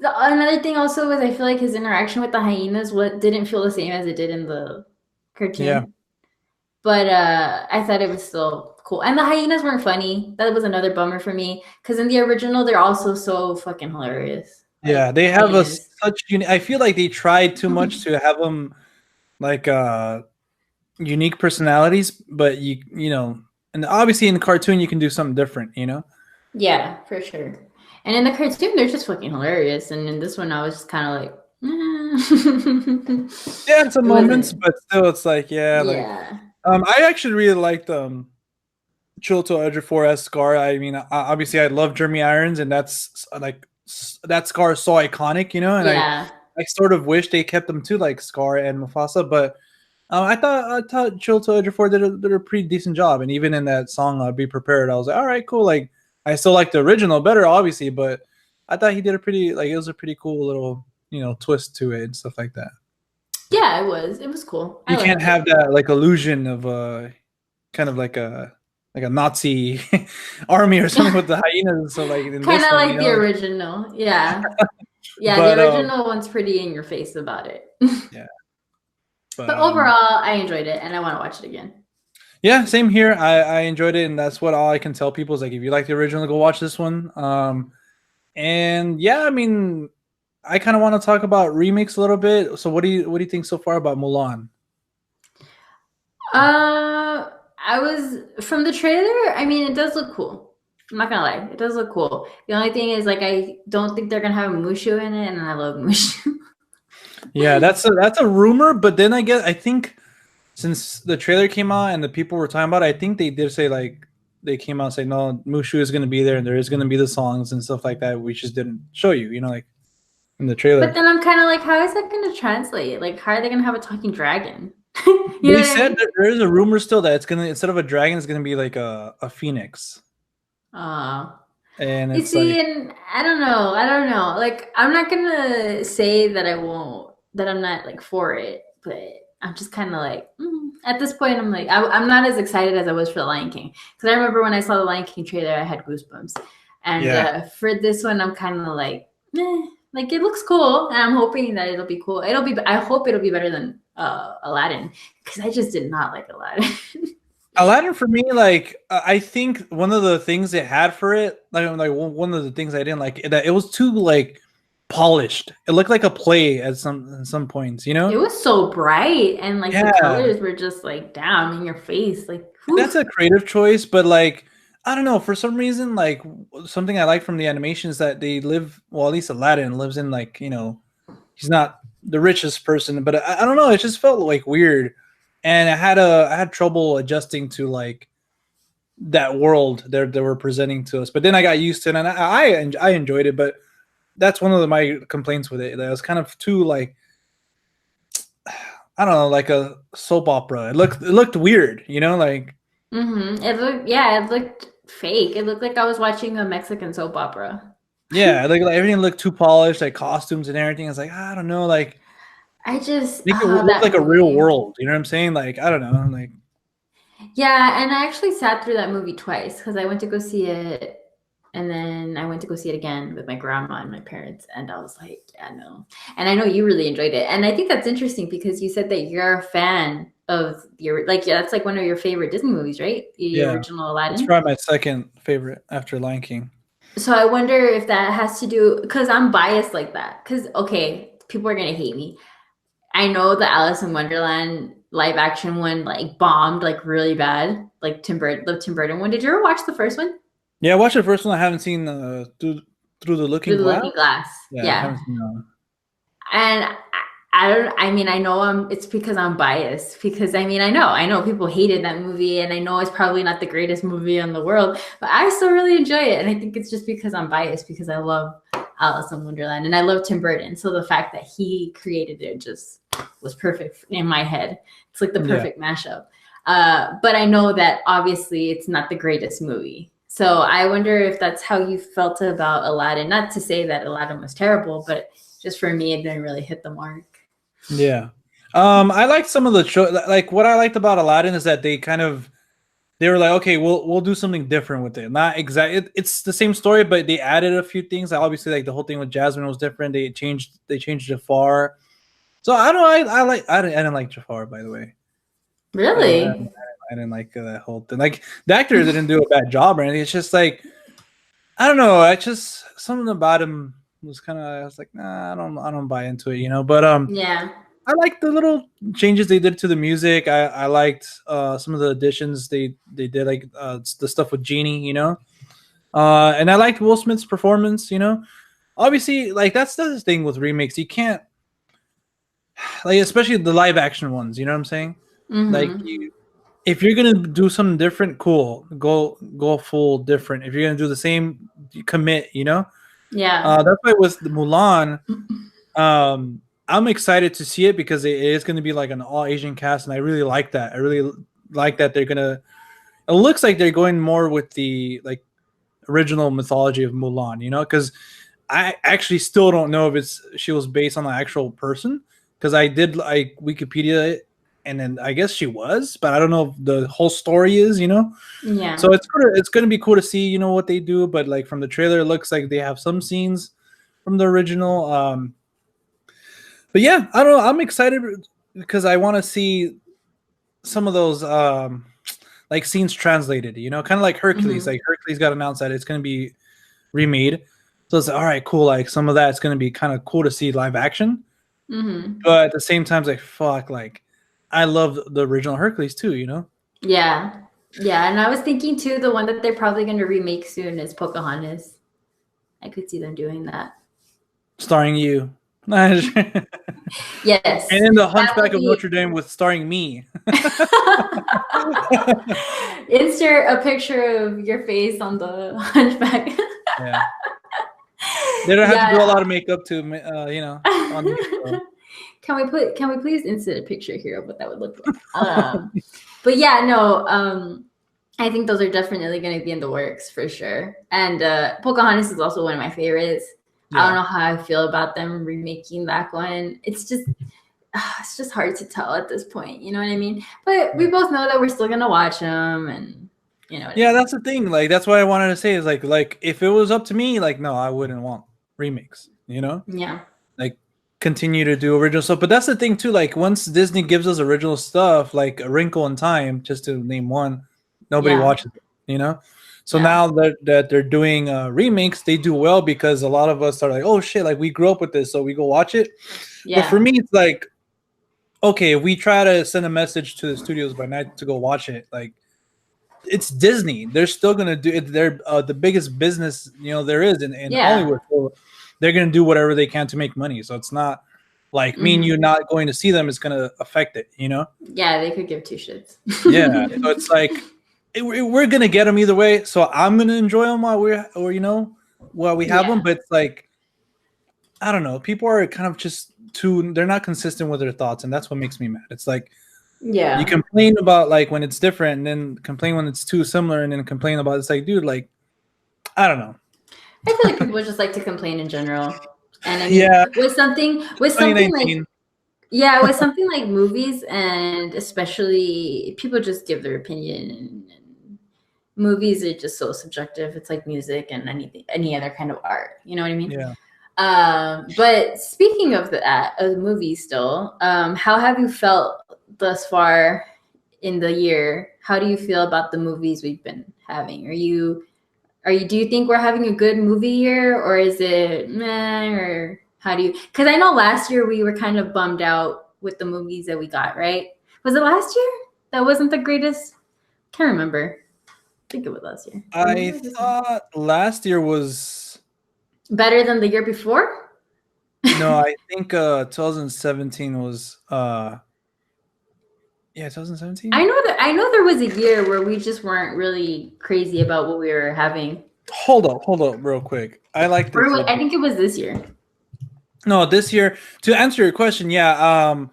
Another thing also was I feel like his interaction with the hyenas didn't feel the same as it did in the cartoon. Yeah. But I thought it was still cool. And the hyenas weren't funny. That was another bummer for me. Because in the original, they're also so fucking hilarious. Yeah, like, they have I feel like they tried too much to have them like unique personalities, but you know, and obviously in the cartoon you can do something different, you know? Yeah, for sure. And in the cartoon, they're just fucking hilarious. And in this one, I was just kind of like, yeah, some moments, but still, it's like, yeah. I actually really liked Chilto Ejiofor as Scar. I mean, obviously, I love Jeremy Irons, and that's like that Scar is so iconic, you know. And I sort of wish they kept them too, like Scar and Mufasa. But I thought Chilto Ejiofor did a pretty decent job, and even in that song, "Be Prepared," I was like, all right, cool. Like, I still like the original better, obviously, but I thought he did it was a pretty cool little, you know, twist to it and stuff like that. Yeah, it was cool. You can't have that like illusion of kind of like a Nazi army or something with the hyenas and stuff like. Kind of like the original, yeah. Yeah, but, the original one's pretty in your face about it. Yeah. But overall, I enjoyed it, and I want to watch it again. Yeah, same here. I enjoyed it, and that's what all I can tell people is like, if you like the original, go watch this one. And yeah, I mean, I kind of want to talk about remakes a little bit. So what do you think so far about Mulan? I was from the trailer. I mean, it does look cool. I'm not gonna lie, it does look cool. The only thing is, like, I don't think they're gonna have Mushu in it, and I love Mushu. Yeah, that's a rumor, but then I think since the trailer came out and the people were talking about it, I think they did say, like, they came out and say, no, Mushu is going to be there and there is going to be the songs and stuff like that. We just didn't show you, know, like in the trailer. But then I'm kind of like, how is that going to translate? Like, how are they going to have a talking dragon? They said that there is a rumor still that it's going to, instead of a dragon, it's going to be like a phoenix. And it's and I don't know. Like, I'm not going to say that I'm not like for it, but I'm just kind of like, at this point, I'm like, I'm not as excited as I was for The Lion King. Because I remember when I saw The Lion King trailer, I had goosebumps. And for this one, I'm kind of like, like, it looks cool. And I'm hoping that it'll be cool. I hope it'll be better than Aladdin. Because I just did not like Aladdin. Aladdin for me, like, I think one of the things it had for it, like one of the things I didn't like, that it was too, like, polished. It looked like a play at some points, you know? It was so bright, and like the Yeah. colors were just like down in your face. Like, That's a creative choice, but like I don't know, for some reason, like something I like from the animation is that they live, well, at least Aladdin lives in like, you know, he's not the richest person, but I don't know, it just felt like weird. And I had trouble adjusting to like that world they were presenting to us. But then I got used to it, and I enjoyed it, but that's one of my complaints with it. That was kind of too like, I don't know, like a soap opera. It looked weird, you know, like. It looked fake. It looked like I was watching a Mexican soap opera. Yeah, like everything looked too polished, like costumes and everything. It's like, I don't know, like I just make it look like a real world. You know what I'm saying? Like, I don't know, like. Yeah, and I actually sat through that movie twice because I went to go see it, and then I went to go see it again with my grandma and my parents, and I was like, yeah, no. And I know you really enjoyed it, and I think that's interesting because you said that you're a fan of your, like, yeah, that's like one of your favorite Disney movies, right? The original Aladdin. It's probably my second favorite after Lion King. So I wonder if that has to do, because I'm biased like that. Because, okay, people are gonna hate me. I know the Alice in Wonderland live action one like bombed like really bad, like the Tim Burton one. Did you ever watch the first one? Yeah, I watched the first one. I haven't seen through the Looking Glass. Looking Glass. Yeah. I haven't seen that one. And I know it's because I'm biased, because I know people hated that movie, and I know it's probably not the greatest movie in the world, but I still really enjoy it. And I think it's just because I'm biased, because I love Alice in Wonderland and I love Tim Burton. So the fact that he created it just was perfect in my head. It's like the perfect mashup. But I know that obviously it's not the greatest movie. So I wonder if that's how you felt about Aladdin. Not to say that Aladdin was terrible, but just for me, it didn't really hit the mark. Yeah. I liked some of the like what I liked about Aladdin is that they were like, okay, we'll do something different with it. Not exactly, it's the same story, but they added a few things. Obviously, like the whole thing with Jasmine was different. They changed Jafar. So I don't know. I didn't like Jafar, by the way. Really? I didn't like that whole thing. Like the actor didn't do a bad job or anything. It's just like, I don't know. I just, something about him was kind of, I was like, nah, I don't buy into it, you know. But yeah, I like the little changes they did to the music. I liked some of the additions they did, like the stuff with Genie, you know. And I liked Will Smith's performance, you know. Obviously, like that's the thing with remakes. You can't, like, especially the live action ones, you know what I'm saying? Like if you're gonna do something different, cool, go full different. If you're gonna do the same, commit, you know. Yeah. That's why with the Mulan, I'm excited to see it because it is going to be like an all Asian cast, and I really like that. I really like that they're gonna. It looks like they're going more with the like original mythology of Mulan, you know, because I actually still don't know if she was based on an actual person, because I did like Wikipedia it, and then I guess she was, but I don't know if the whole story is, you know. Yeah. So it's gonna be cool to see, you know, what they do, but like from the trailer, it looks like they have some scenes from the original. But yeah, I don't know. I'm excited because I want to see some of those like scenes translated, you know, kind of like Hercules. Like Hercules got announced that it's gonna be remade. So it's all right, cool. Like some of that is gonna be kind of cool to see live action. But at the same time, it's like fuck, like I love the original Hercules too, you know? Yeah. Yeah. And I was thinking too, the one that they're probably going to remake soon is Pocahontas. I could see them doing that. Starring you. Yes. And then the Hunchback of Notre Dame with starring me. Insert a picture of your face on the Hunchback. Yeah. They don't have to do a lot of makeup to, you know. On the Can we please insert a picture here of what that would look like? But yeah, no. I think those are definitely going to be in the works for sure. And Pocahontas is also one of my favorites. Yeah. I don't know how I feel about them remaking that one. It's just hard to tell at this point. You know what I mean? But we both know that we're still gonna watch them, and you know. Yeah, that's the thing. Like that's what I wanted to say is like if it was up to me, like no, I wouldn't want remakes. You know? Yeah. Like continue to do original stuff. But that's the thing too. Like once Disney gives us original stuff, like A Wrinkle in Time, just to name one, nobody watches it. You know? So now that they're doing remakes, they do well because a lot of us are like, oh shit, like we grew up with this, so we go watch it. But for me, it's like, okay, if we try to send a message to the studios by night to go watch it, like it's Disney. They're still gonna do it. They're the biggest business there is in Hollywood. So they're gonna do whatever they can to make money. So it's not like me and you not going to see them is gonna affect it. Yeah, they could give two shits. Yeah, so it's like we're gonna get them either way. So I'm gonna enjoy them while we have them. But it's like, I don't know. People are kind of just they're not consistent with their thoughts, and that's what makes me mad. It's like, you complain about like when it's different, and then complain when it's too similar, and then complain about it's like, dude, like, I don't know. I feel like people just like to complain in general, and I mean, with something like with something like movies, and especially people just give their opinion. And movies are just so subjective. It's like music and any other kind of art. You know what I mean? Yeah. But speaking of the movies, still, how have you felt thus far in the year? How do you feel about the movies we've been having? Do you think we're having a good movie year, or is it meh, or how do you? Because I know last year we were kind of bummed out with the movies that we got, right? Was it last year? That wasn't the greatest? Can't remember. I think it was last year. I thought last year was better than the year before. No, I think 2017 was 2017. I know there was a year where we just weren't really crazy about what we were having. Hold up real quick. I like this. I think it was this year. No, this year, to answer your question, I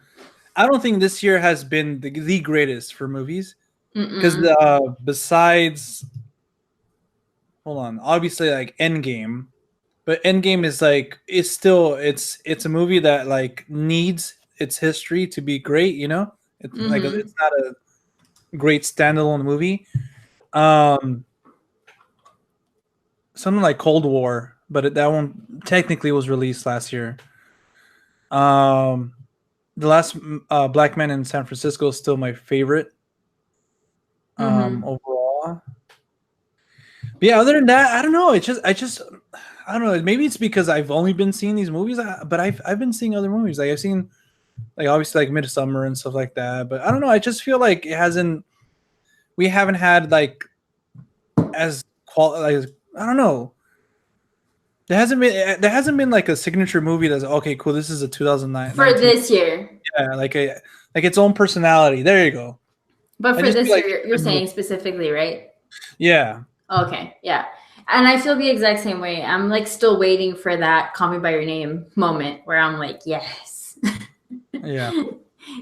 don't think this year has been the greatest for movies, because besides, hold on, obviously like Endgame, but Endgame is like, it's still it's a movie that like needs its history to be great, It's like it's not a great standalone movie. Something like Cold War, but that one technically was released last year. The Last Black Man in San Francisco is still my favorite overall. But yeah, other than that, I don't know. I don't know. Maybe it's because I've only been seeing these movies, but I've been seeing other movies. Like I've seen, like obviously like Midsommar and stuff like that. But I don't know. I just feel like we haven't had like as I don't know. There hasn't been like a signature movie that's okay, cool. This is a 2009 for this year. Yeah, like its own personality. There you go. But for this year, you're saying specifically, right? Yeah. Okay. Yeah. And I feel the exact same way. I'm like still waiting for that "Call Me by Your Name" moment where I'm like, yes. Yeah.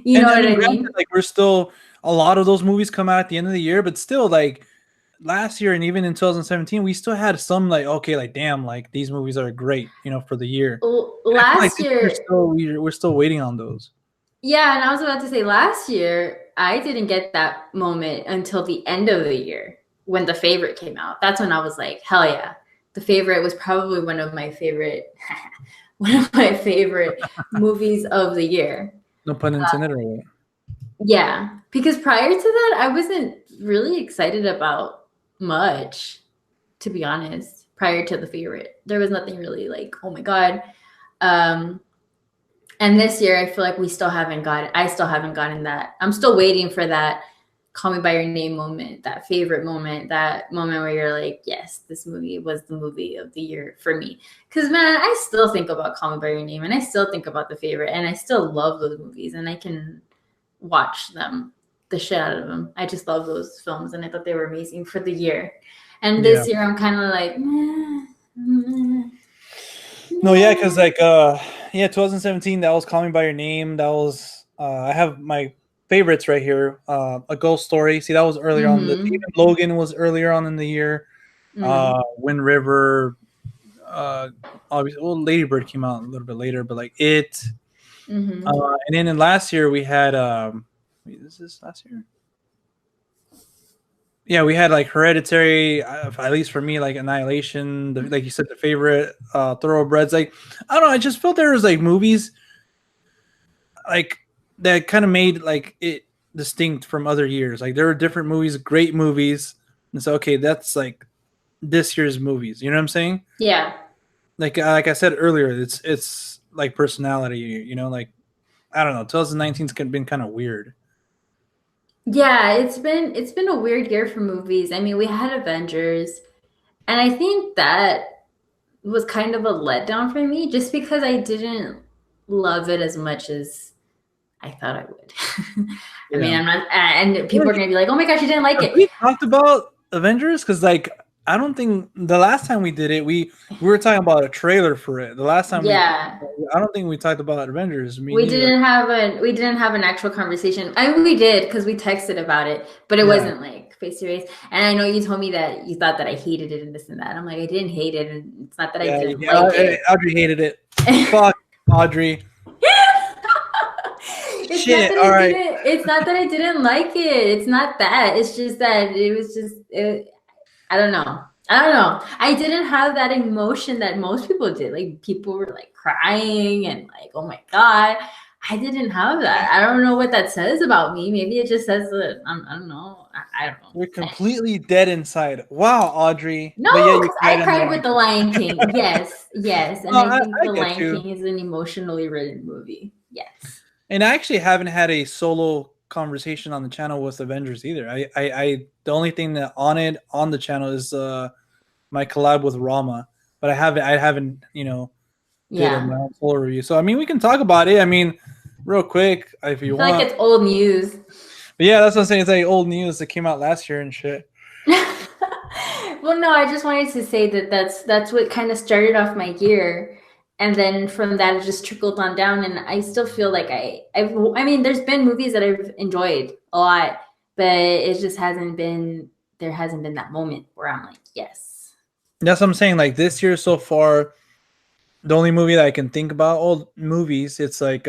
You know what I mean? Like we're still, a lot of those movies come out at the end of the year, but still like last year and even in 2017, we still had some like, okay, like damn, like these movies are great, for the year. Last year, we're still waiting on those. Yeah, and I was about to say last year I didn't get that moment until the end of the year when The Favorite came out. That's when I was like, hell yeah. The Favorite was probably one of my favorite movies of the year. No pun intended, or what? Yeah, because prior to that, I wasn't really excited about much, to be honest. Prior to The Favorite, there was nothing really like, oh my god. And this year, I feel like I still haven't gotten that. I'm still waiting for that "Call Me by Your Name" moment, that favorite moment, that moment where you're like, yes, this movie was the movie of the year for me. Because, man, I still think about "Call Me by Your Name" and I still think about The Favorite, and I still love those movies, and I can watch them, the shit out of them. I just love those films, and I thought they were amazing for the year. And this year, I'm kind of like, No, yeah, because like 2017, that was "Call Me by Your Name." That was I have my favorites right here. A Ghost Story. See, that was earlier on. Even Logan was earlier on in the year. Wind River. Obviously, Lady Bird came out a little bit later, but like it. And then in last year we had wait, is this last year? Yeah, we had like Hereditary, at least for me, like Annihilation, like you said, The Favorite, Thoroughbreds. Like, I don't know, I just felt there was like movies like that kind of made like it distinct from other years. Like there were different movies, great movies, and so okay, that's like this year's movies. You know what I'm saying? Yeah. Like I said earlier, it's like personality. You know, like I don't know. 2019's been kind of weird. Yeah, it's been a weird year for movies. I mean, we had Avengers, and I think that was kind of a letdown for me just because I didn't love it as much as I thought I would. I mean, Yeah. I'm not, and people are going to be like, oh my gosh, you didn't like Have it. we talked about Avengers? Because like I don't think the last time we did it, we were talking about a trailer for it. The last time Yeah. I don't think we talked about Avengers. Me We neither. didn't have an actual conversation. I mean, we did because we texted about it, but it Yeah. wasn't like face to face. And I know you told me that you thought that I hated it and this and that. I'm like, I didn't hate it, and it's not that I Yeah. didn't Yeah. like it. Audrey hated it. Fuck Audrey. It's not Shit. that All I right. didn't. It's not that I didn't like it. It's not that. It's just that it was just. I don't know. I don't know. I didn't have that emotion that most people did. Like people were like crying and like, oh my god. I didn't have that. I don't know what that says about me. Maybe it just says that I don't know. I don't know. We're completely dead inside. Wow, Audrey. But yeah, No, you because cried I in the cried with Lion The King. Lion King. Yes, yes, and No, I think I The get Lion you. King is an emotionally written movie. Yes. And I actually haven't had a solo conversation on the channel with Avengers either. I the only thing that on the channel is my collab with Rama, but I haven't did a Yeah. my own solo review. So I mean, we can talk about it. I mean, real quick if I you feel like want. it's old news. But yeah, that's what I'm saying. It's like old news that came out last year and shit. Well, no, I just wanted to say that that's what kind of started off my year, and then from that it just trickled on down. And I still feel like I mean, there's been movies that I've enjoyed a lot, but it just hasn't been that moment where I'm like, yes. That's what I'm saying. Like this year so far, the only movie that I can think about, old movies, it's like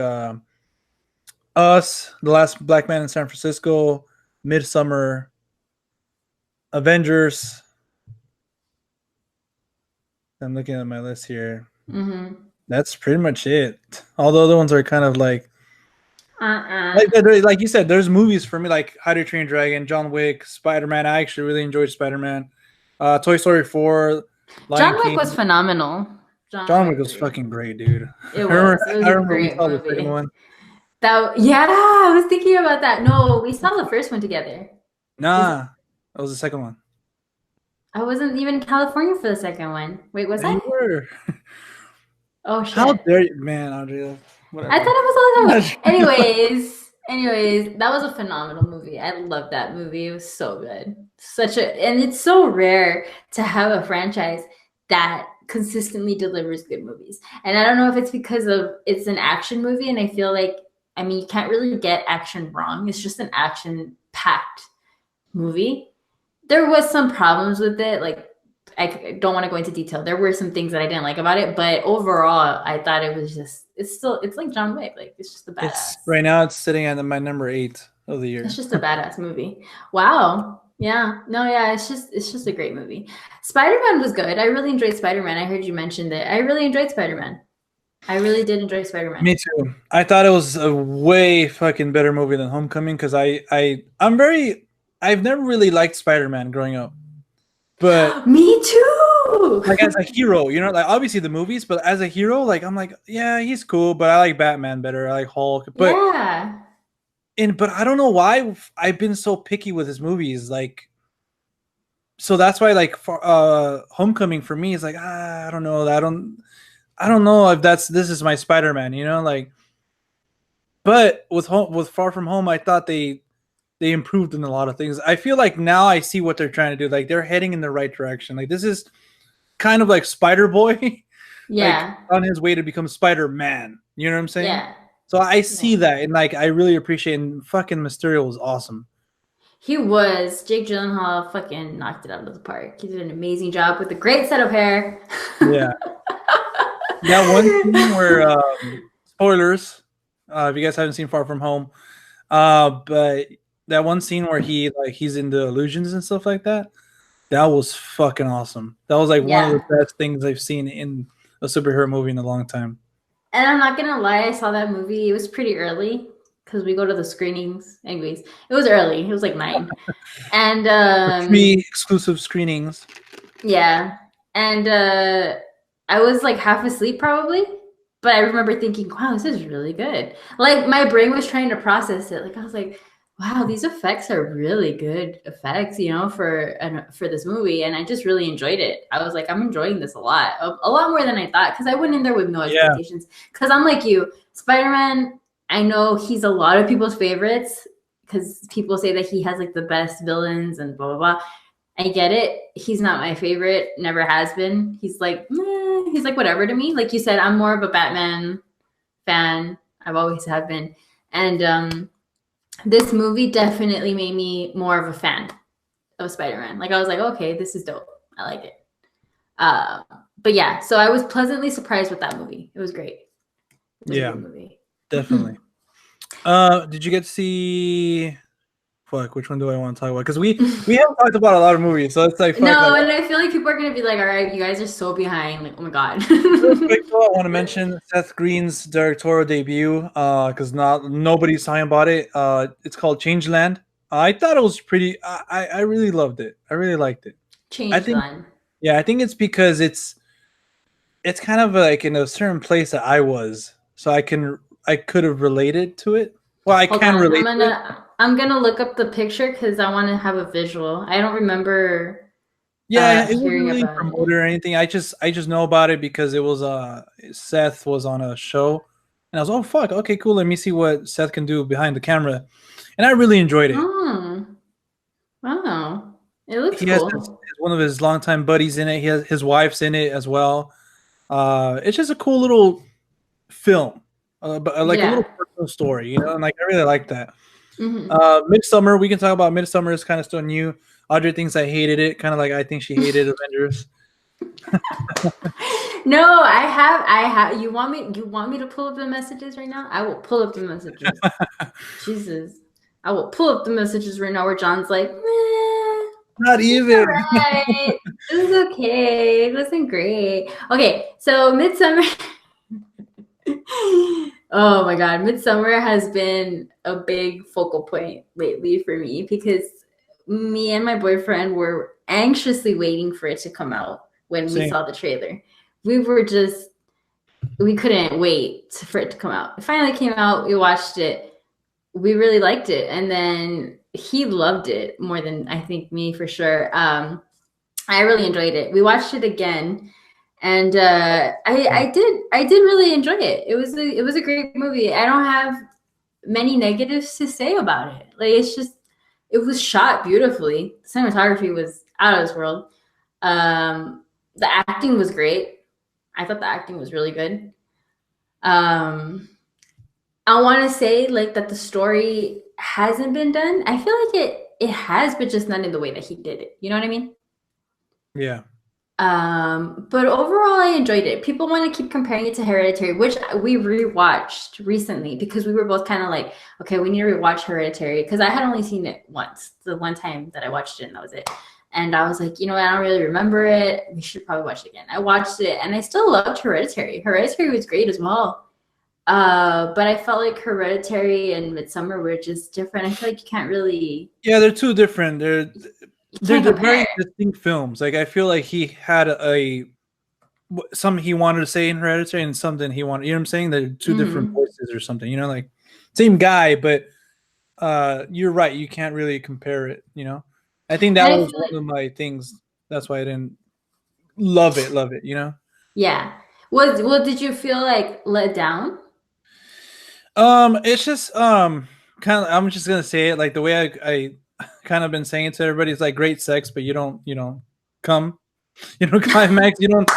Us, The Last Black Man in San Francisco, Midsommar, Avengers. I'm looking at my list here. Mm-hmm. That's pretty much it. All the other ones are kind of like Uh-uh. like you said. There's movies for me like How to Train Your Dragon, John Wick, Spider Man. I actually really enjoyed Spider Man. Toy Story 4, John Lion Wick King. was phenomenal. John John Wick Wick was 3. fucking great, dude. It was. It was I a remember we great saw the second movie. one. Yeah, I was thinking about that. No, we saw the first one together. Is Nah, that was the second one. I wasn't even in California for the second one. Wait, was Yeah, you I? were. Oh How shit. dare you, man, Andrea? I thought Whatever. it was all the time. Anyways, that was a phenomenal movie. I love that movie. It was so good. And it's so rare to have a franchise that consistently delivers good movies. And I don't know if it's because of it's an action movie, and I feel like I mean you can't really get action wrong. It's just an action packed movie. There was some problems with it, like I don't want to go into detail. There were some things that I didn't like about it, but overall, I thought it was just it's like John Wick. Like it's just a badass. It's right now. It's sitting at my number 8 of the year. It's just a badass movie. Wow. Yeah. No, yeah, it's just a great movie. Spider-Man was good. I really enjoyed Spider-Man. I heard you mentioned it. I really enjoyed Spider-Man. I really did enjoy Spider-Man. Me too. I thought it was a way fucking better movie than Homecoming because I've never really liked Spider-Man growing up, but Me too. like as a hero, like obviously the movies, but as a hero, like I'm like, yeah, he's cool, but I like Batman better. I like Hulk, Yeah. but I don't know why I've been so picky with his movies, like. So that's why, like, for Homecoming for me is like, I don't know, I don't know if this is my Spider-Man, like. But with Far From Home, I thought they improved in a lot of things. I feel like now I see what they're trying to do. Like they're heading in the right direction. Like this is kind of like Spider Boy, like Yeah. on his way to become Spider-Man. You know what I'm saying? Yeah. So I see Yeah. that, and like I really appreciate. And fucking Mysterio was awesome. He was. Jake Gyllenhaal fucking knocked it out of the park. He did an amazing job with a great set of hair. Yeah, that one scene where spoilers. If you guys haven't seen Far From Home, but that one scene where he's in the illusions and stuff like that. That was fucking awesome. That was like one of Yeah. the best things I've seen in a superhero movie in a long time. And I'm not gonna lie, I saw that movie. It was pretty early because we go to the screenings. Anyways, it was early. It was like 9, and Exclusive screenings. yeah, and I was like half asleep probably, but I remember thinking, "Wow, this is really good." Like my brain was trying to process it. Like I was like, "Wow, these effects are really good effects," for this movie, and I just really enjoyed it. I was like, "I'm enjoying this a lot more than I thought," because I went in there with no Yeah. expectations. Because I'm like you, Spider-Man. I know he's a lot of people's favorites because people say that he has like the best villains and blah blah blah. I get it. He's not my favorite. Never has been. He's like, he's like whatever to me. Like you said, I'm more of a Batman fan. I've always have been, and this movie definitely made me more of a fan of Spider-Man. Like I was like, okay, this is dope. I like it. But yeah, so I was pleasantly surprised with that movie. It was great. It was a good movie. Definitely. Did you get to see? Fuck, which one do I want to talk about? Because we haven't talked about a lot of movies, so it's like fuck, no, and I feel like people are gonna be like, all right, you guys are so behind. Like, oh my god. Real quick though, I want to mention Seth Green's directorial debut, because nobody's talking about it. It's called Changeland. I thought it was pretty. I really loved it. I really liked it. Changeland. I think it's because it's kind of like in a certain place that I was, so I could have related to it. Well, I can relate to it. I'm gonna look up the picture because I want to have a visual. I don't remember. Yeah, it wasn't really promoted or anything. I just know about it because it was Seth was on a show, and I was, oh fuck, okay, cool. Let me see what Seth can do behind the camera, and I really enjoyed it. Oh, wow, it looks cool. Has one of his longtime buddies in it. He has his wife's in it as well. It's just a cool little film, but like a little personal story, you know, and like I really like that. Mm-hmm. Midsommar, we can talk about Midsommar. Is kind of still new. Audrey thinks I hated it, kind of like I think she hated Avengers. No, I have. You want me to pull up the messages right now? I will pull up the messages. Jesus, I will pull up the messages right now where John's like, not even. Right. It was okay. It wasn't great. Okay, so Midsommar. Oh my god, Midsommar has been a big focal point lately for me because me and my boyfriend were anxiously waiting for it to come out when we saw the trailer. We couldn't wait for it to come out. It finally came out. We watched it. We really liked it. And then he loved it more than I think me for sure. I really enjoyed it. We watched it again. And I did really enjoy it. It was a great movie. I don't have many negatives to say about it. Like it was shot beautifully. The cinematography was out of this world. The acting was great. I thought the acting was really good. I want to say like that the story hasn't been done. I feel like it has, but just not in the way that he did it. You know what I mean? Yeah. But overall, I enjoyed it. People want to keep comparing it to Hereditary, which we rewatched recently because we were both kind of like, okay, we need to rewatch Hereditary because I had only seen it once, the one time that I watched it, and that was it. And I was like, you know what, I don't really remember it. We should probably watch it again. I watched it, and I still loved Hereditary. Hereditary was great as well. But I felt like Hereditary and Midsommar were just different. I feel like you can't really. Yeah, they're two different. They're very distinct films. Like I feel like he had something he wanted to say in Hereditary and something he wanted. You know what I'm saying? They're two different voices or something. You know, like same guy, but you're right. You can't really compare it. You know, I think that was one of my things. That's why I didn't love it. You know? Yeah. Well, did you feel like let down? It's just kind of. I'm just gonna say it like the way I kind of been saying it to everybody. It's like great sex, but you don't come, climax. You don't,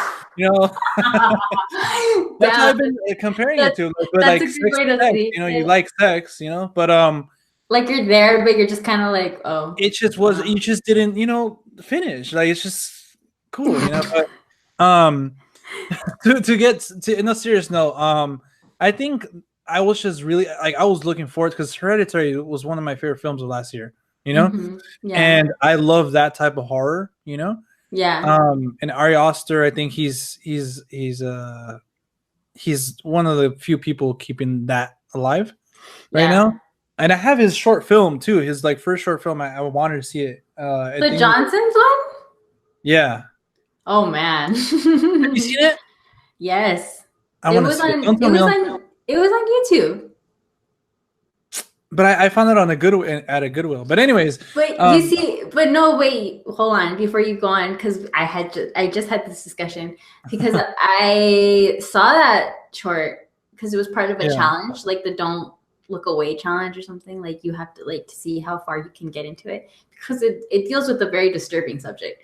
That's how I've been comparing it to. But like sex, you like sex, but like you're there, but you're just kind of like, oh. It just was. You just didn't, finish. Like it's just cool, But to get to in a serious note, I think I was just really like I was looking forward because Hereditary was one of my favorite films of last year. Yeah. And I love that type of horror, Yeah. And Ari Aster, I think he's one of the few people keeping that alive. right Yeah. now. And I have his short film too. His like first short film. I wanted to see it. I The think. Johnsons one? Yeah. Oh man. Have you seen it? Yes. I want to see it. Don't tell me. It was on YouTube. But I found it on a Goodwill at a Goodwill. But anyways, But you see, but no, wait, hold on before you go on, because I just had this discussion because I saw that short because it was part of a yeah, challenge, like the Don't Look Away challenge or something. Like you have to like to see how far you can get into it because it deals with a very disturbing subject,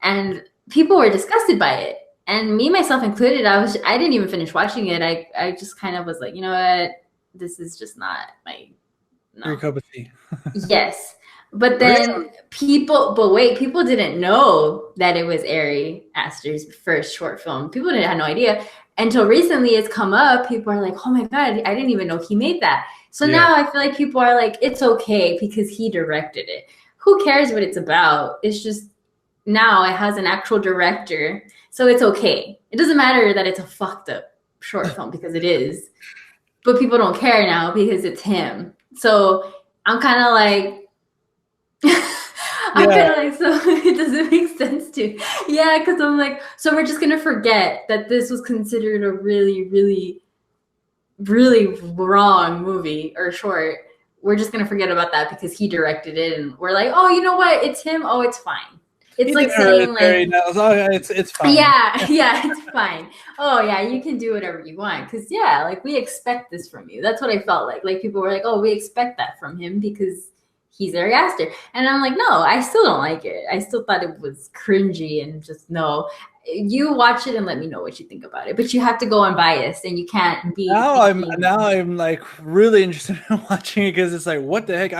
and people were disgusted by it, and me myself included. I didn't even finish watching it. I just kind of was like, you know what, this is just not my your no. cup of tea. Yes. But Really? then people didn't know that it was Ari Aster's first short film. People didn't have no idea until recently it's come up. People are like, oh my God, I didn't even know he made that. So Yeah. now I feel like people are like, it's okay because he directed it. Who cares what it's about? It's just now it has an actual director. So it's okay. It doesn't matter that it's a fucked up short film because it is. But people don't care now because it's him. So I'm kind of like, I'm kind of like, so it doesn't make sense to, yeah, because I'm like, so we're just gonna forget that this was considered a really, really, really wrong movie or short. We're just gonna forget about that because he directed it, and we're like, oh, you know what? It's him. Oh, it's fine. It's He like did saying Hereditary. like, Now, so it's fine. yeah, yeah, it's fine. Oh yeah, you can do whatever you want because yeah, like we expect this from you. That's what I felt like. Like people were like, oh, we expect that from him because he's Ari Aster, and I'm like, no, I still don't like it. I still thought it was cringy and just no. You watch it and let me know what you think about it. But you have to go unbiased, and you can't be thinking. Now I'm like really interested in watching it because it's like what the heck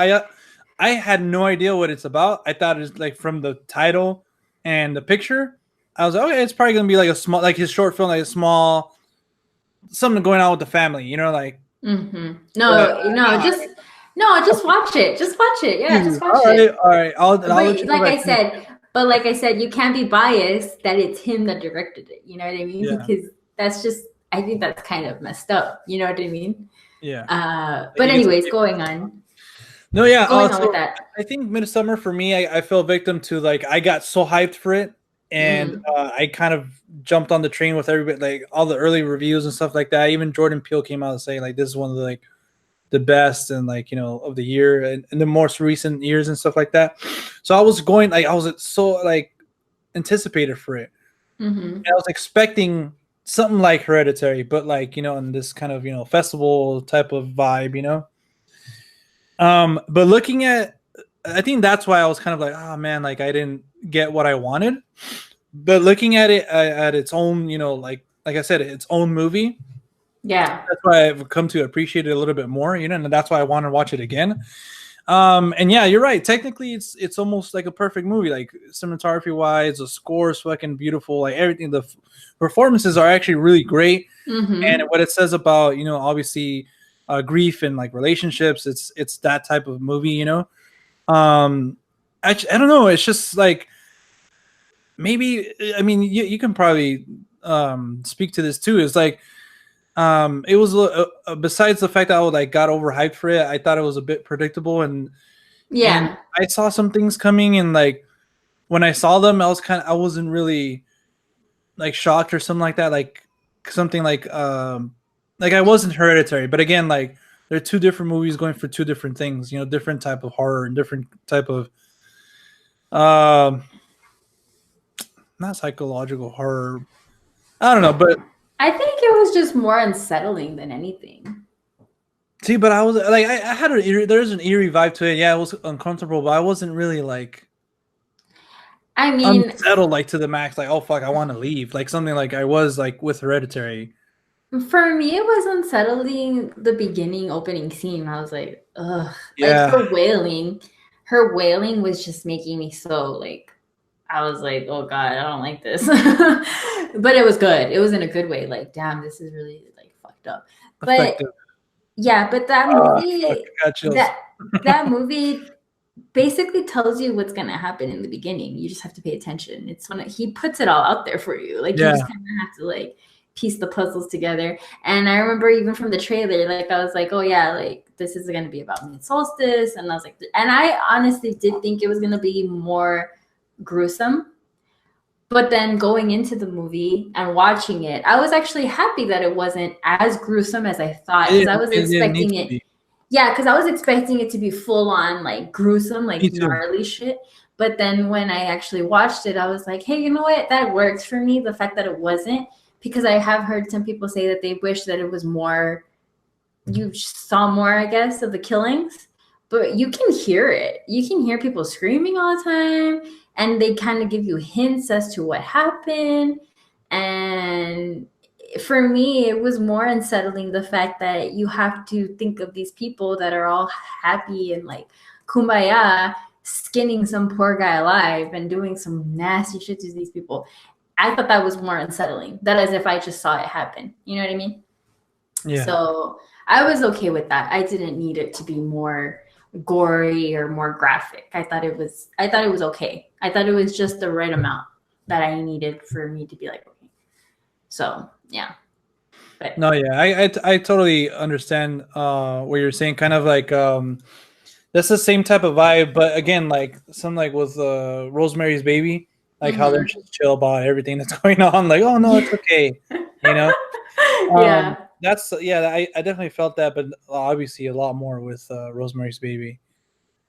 I had no idea what it's about. I thought it was like from the title and the picture. I was like, okay, it's probably gonna be like a small, like his short film, like a small something going on with the family, you know, like. Mm-hmm. But Just watch it. Just watch it. Yeah, just watch it. all right. I'll let But you know. like I said, you can't be biased that it's him that directed it. You know what I mean? Yeah, Because that's just, I think that's kind of messed up. You know what I mean? yeah. But anyways, going on. No, yeah. Going on with So that. I think Midsommar for me, I fell victim to like I got so hyped for it, and Mm. I kind of jumped on the train with everybody, like all the early reviews and stuff like that. Even Jordan Peele came out and saying like this is one of the like the best and like of the year and in the most recent years and stuff like that. So I was going like I was so like anticipated for it. Mm-hmm. And I was expecting something like Hereditary, but like in this kind of festival type of vibe. But looking at, I think that's why I was kind of like, oh man, like I didn't get what I wanted. But looking at it at its own, like I said, its own movie. Yeah. That's why I've come to appreciate it a little bit more, and that's why I want to watch it again. And yeah, you're right. Technically, it's almost like a perfect movie. Like cinematography wise, the score is fucking beautiful. Like everything, the performances are actually really great. Mm-hmm. And what it says about obviously grief and like relationships, it's that type of movie. I don't know. It's just like maybe. I mean, you can probably speak to this too. It's like. It was besides the fact that I like got overhyped for it. I thought it was a bit predictable, and I saw some things coming, and like when I saw them, I wasn't really like shocked or something like that. Like something like I wasn't Hereditary, but again, like they're two different movies going for two different things. Different type of horror and different type of not psychological horror. I don't know, but I think it was just more unsettling than anything. See, but I was like, I had there's an eerie vibe to it. Yeah, it was uncomfortable, but I wasn't really like, I mean, unsettled like to the max. Like, oh fuck, I want to leave. Like something like I was like with Hereditary. for me, it was unsettling. The beginning opening scene, I was like, ugh. Yeah. Like her wailing was just making me so like. I was like, oh God, I don't like this. But it was good. It was in a good way. Like, damn, this is really like fucked up. But Effective. yeah, but that movie, that movie basically tells you what's gonna happen in the beginning. You just have to pay attention. It's when he puts it all out there for you. Like you just kind of have to like piece the puzzles together. And I remember even from the trailer, like I was like, oh yeah, like this is going to be about mid solstice, and I was like, and I honestly did think it was going to be more gruesome. But then going into the movie and watching it, I was actually happy that it wasn't as gruesome as I thought, because I was It didn't need expecting to it. be. Yeah, because I was expecting it to be full on like gruesome, Me like too. gnarly shit. But then when I actually watched it, I was like, hey, you know what? That works for me. The fact that it wasn't, because I have heard some people say that they wish that it was more, you saw more, I guess, of the killings. But you can hear it. You can hear people screaming all the time, and they kind of give you hints as to what happened. And for me, it was more unsettling the fact that you have to think of these people that are all happy and like kumbaya, skinning some poor guy alive and doing some nasty shit to these people. I thought that was more unsettling. That as if I just saw it happen. You know what I mean? Yeah. So I was okay with that. I didn't need it to be more gory or more graphic. I thought it was okay. I thought it was just the right amount that I needed for me to be like, okay. So yeah. But No, yeah, I totally understand what you're saying. Kind of like that's the same type of vibe, but again, like some like with Rosemary's Baby, like how they're mm-hmm. just chill about everything that's going on. Like, oh no, it's okay, you know. Yeah. That's yeah, I definitely felt that, but obviously a lot more with Rosemary's Baby.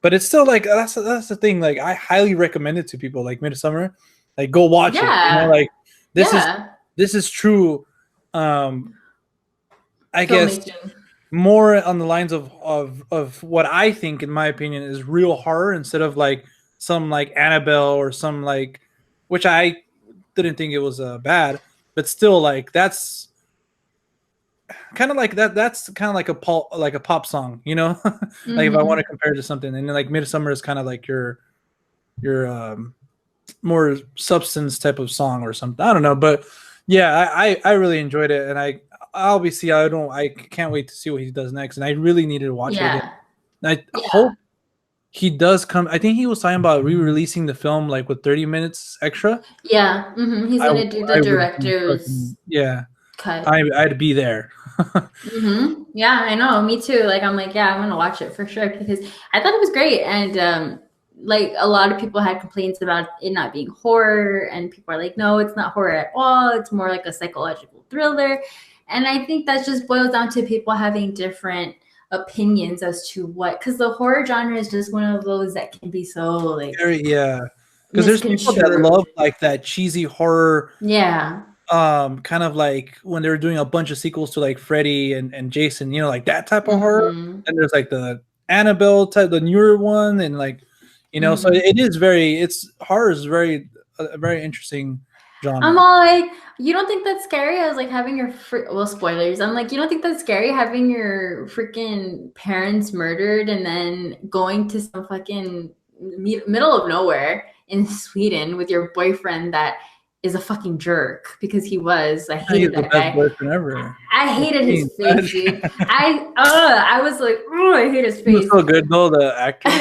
But it's still like that's the thing. Like I highly recommend it to people. Like Midsummer, like go watch it. You know, Yeah. like this is Yeah. this is true. Um, I guess Filmmaking. more on the lines of what I think, in my opinion, is real horror instead of like some like Annabelle or some like, which I didn't think it was bad, but still like that's kind of like that. That's kind of like a pop song, you know. Like if I want to Mm-hmm. compare it to something, and then like Midsummer is kind of like your more substance type of song or something. I don't know, but yeah, I really enjoyed it, and obviously I can't wait to see what he does next, and I really needed to watch it again. Yeah. And I Yeah. hope he does come. I think he was talking about re-releasing the film like with 30 minutes extra. Yeah. Mm-hmm. He's gonna do the I would be director's fucking yeah. cut. I'd be there. Mm-hmm. Yeah, I know. Me too. Like, I'm like, yeah, I'm gonna watch it for sure, because I thought it was great. And like a lot of people had complaints about it not being horror, and people are like, no, it's not horror at all. It's more like a psychological thriller. And I think that just boils down to people having different opinions as to what, because the horror genre is just one of those that can be so like Yeah, because there's people that love misconstrued. like that cheesy horror, Yeah. kind of like when they were doing a bunch of sequels to like Freddy and Jason, you know, like that type of horror. Mm-hmm. And there's like the Annabelle type, the newer one, and like, you know, so Mm-hmm. it is very, it's horror is very a very interesting I'm genre. all like, you don't think that's scary? I was like having your well, spoilers. I'm like, you don't think that's scary having your freaking parents murdered and then going to some fucking middle of nowhere in Sweden with your boyfriend that is a fucking jerk, because he was. I Yeah, he's hated the that best guy. boyfriend ever. I What hated do you his face, mean? dude. I was like, oh, I hate his He was face. so good though, the actor.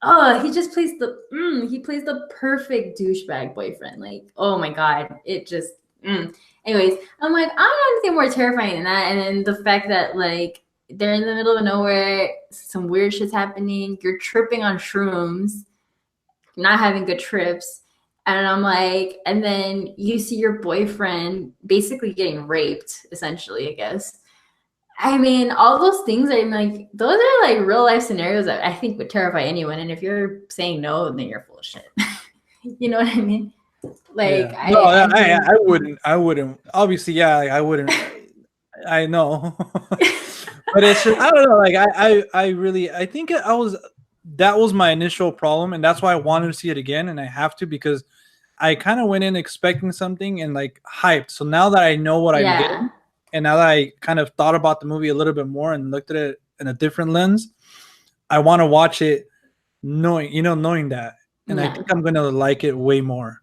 Oh, he just plays he plays the perfect douchebag boyfriend. Like, oh my god, it just. Anyways, I'm like, I don't know anything more terrifying than that. And then the fact that like they're in the middle of nowhere, some weird shit's happening. You're tripping on shrooms, not having good trips. And I'm like, and then you see your boyfriend basically getting raped, essentially, I guess. I mean, all those things, I'm like, those are like real life scenarios that I think would terrify anyone. And if you're saying no, then you're full of shit. You know what I mean? Like, Yeah. No, I think, I wouldn't. Obviously, yeah, I wouldn't. I know. But it's just I don't know. Like I really I think I was that was my initial problem, and that's why I wanted to see it again, and I have to because I kind of went in expecting something and like hyped. So now that I know what I'm yeah, getting, and now that I kind of thought about the movie a little bit more and looked at it in a different lens, I want to watch it knowing that, and I yeah. think I'm gonna like it way more.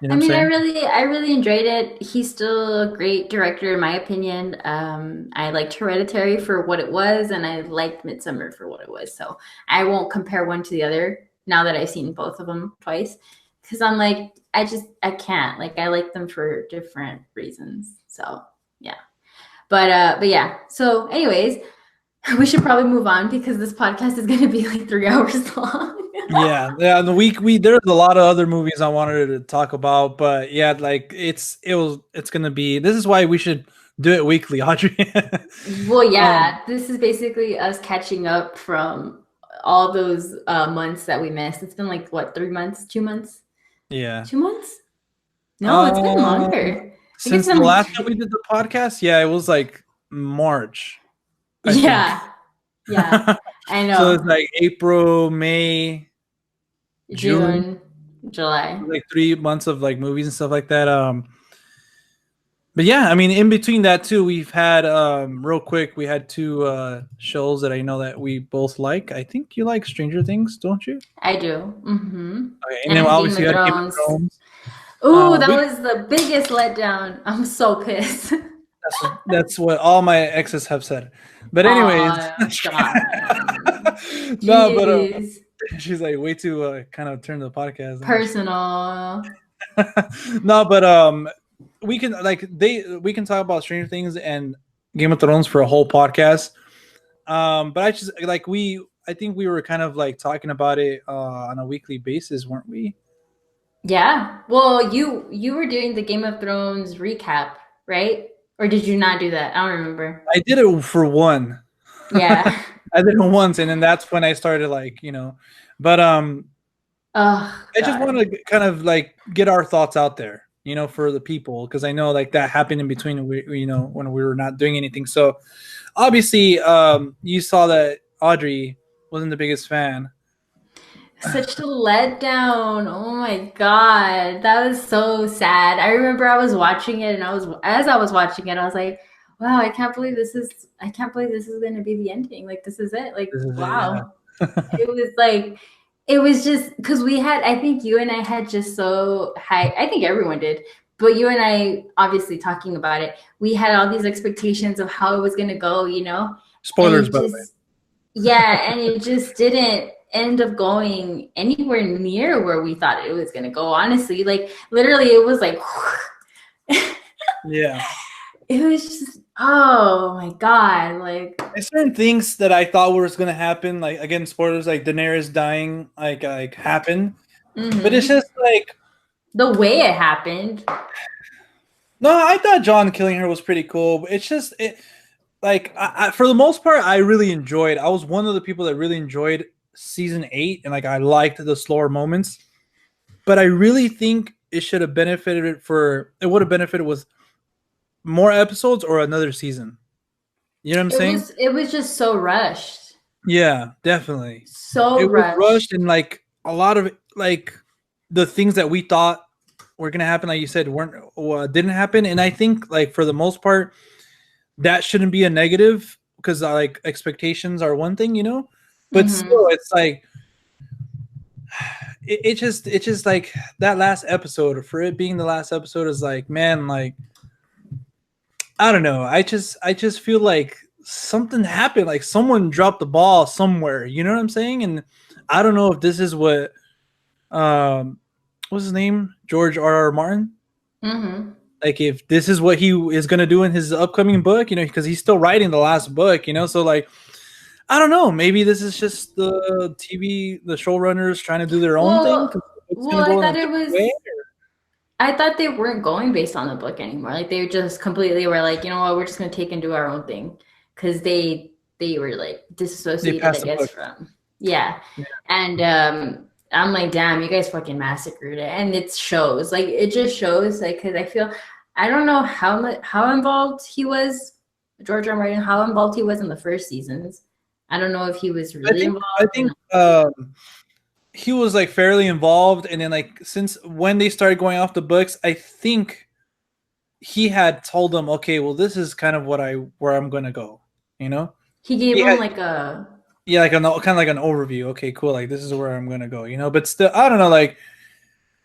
You know I what I'm mean, saying? I really enjoyed it. He's still a great director, in my opinion. I liked Hereditary for what it was, and I liked Midsommar for what it was. So I won't compare one to the other now that I've seen both of them twice, because I'm like, I can't. Like, I like them for different reasons. So yeah. But yeah. So anyways, we should probably move on because this podcast is gonna be like 3 hours long. Yeah, yeah. The week there's a lot of other movies I wanted to talk about, but yeah, like it's gonna be. This is why we should do it weekly, Audrey. Well, yeah, this is basically us catching up from all those months that we missed. It's been like what, 3 months, 2 months, Yeah. 2 months? No, it's been longer. Since the last time we did the podcast, yeah, it was like March. Yeah, yeah, I know. So it's like April, May, June, July. like 3 months of like movies and stuff like that. But yeah, I mean, in between that too, we've had real quick, we had 2 shows that I know that we both like. I think you like Stranger Things, don't you? I do. Mm-hmm. Okay, and then obviously Game you of had Game of Thrones. Ooh, that was the biggest letdown. I'm so pissed. That's what all my exes have said. But anyways, no, but she's like way too kind of turn the podcast personal. No, but we can talk about Stranger Things and Game of Thrones for a whole podcast. But I think we were kind of like talking about it on a weekly basis, weren't we? Yeah. Well, you were doing the Game of Thrones recap, right? Or did you not do that? I don't remember. I did it for one. Yeah. I did it once, and then that's when I started but I just want to kind of like get our thoughts out there, for the people, because I know like that happened in between, when we were not doing anything. So obviously, you saw that Audrey wasn't the biggest fan. Such a letdown. Oh my god, that was so sad. I remember I was watching it, and as I was watching it, I was like, wow, I can't believe this is going to be the ending. Like, this is it. Like, wow. It was just because I think you and I had just so high, I think everyone did, but you and I, obviously talking about it, we had all these expectations of how it was going to go, Spoilers, by the way. Yeah, and it just didn't end up going anywhere near where we thought it was going to go. Honestly, like, literally, it was like, yeah. It was just, oh my god, like, there's certain things that I thought was gonna happen, like, again, spoilers, like Daenerys dying, like happened, but it's just like the way it happened. No, I thought John killing her was pretty cool. But it's just I for the most part, I really enjoyed. I was one of the people that really enjoyed season 8, and like I liked the slower moments, but I really think it should have benefited it would have benefited with more episodes or another season. You know what I'm saying? It was just so rushed. Yeah, definitely. So it was rushed, and like a lot of like the things that we thought were gonna happen, like you said, didn't happen. And I think like for the most part, that shouldn't be a negative, because like expectations are one thing, but still, it's like it just like that last episode, for it being the last episode, is like, man, like, I don't know. I just feel like something happened. Like someone dropped the ball somewhere. You know what I'm saying? And I don't know if this is what, what's his name? George R.R. Martin. Mm-hmm. Like if this is what he is going to do in his upcoming book, because he's still writing the last book, So like, I don't know. Maybe this is just the showrunners trying to do their own thing. I thought they weren't going based on the book anymore. Like they just completely were like, you know what, we're just going to take and do our own thing, because they were like disassociated, I guess, from And I'm like, damn, you guys fucking massacred it, and it shows. Like it just shows, like, because I don't know how involved he was, George R. Martin, how involved he was in the first seasons. I don't know if he was really involved. I think he was like fairly involved, and then like since when they started going off the books, I think he had told them, okay, well, this is kind of where I'm gonna go. He gave him like a kind of like an overview. Okay, cool. Like this is where I'm gonna go. But still, I don't know. Like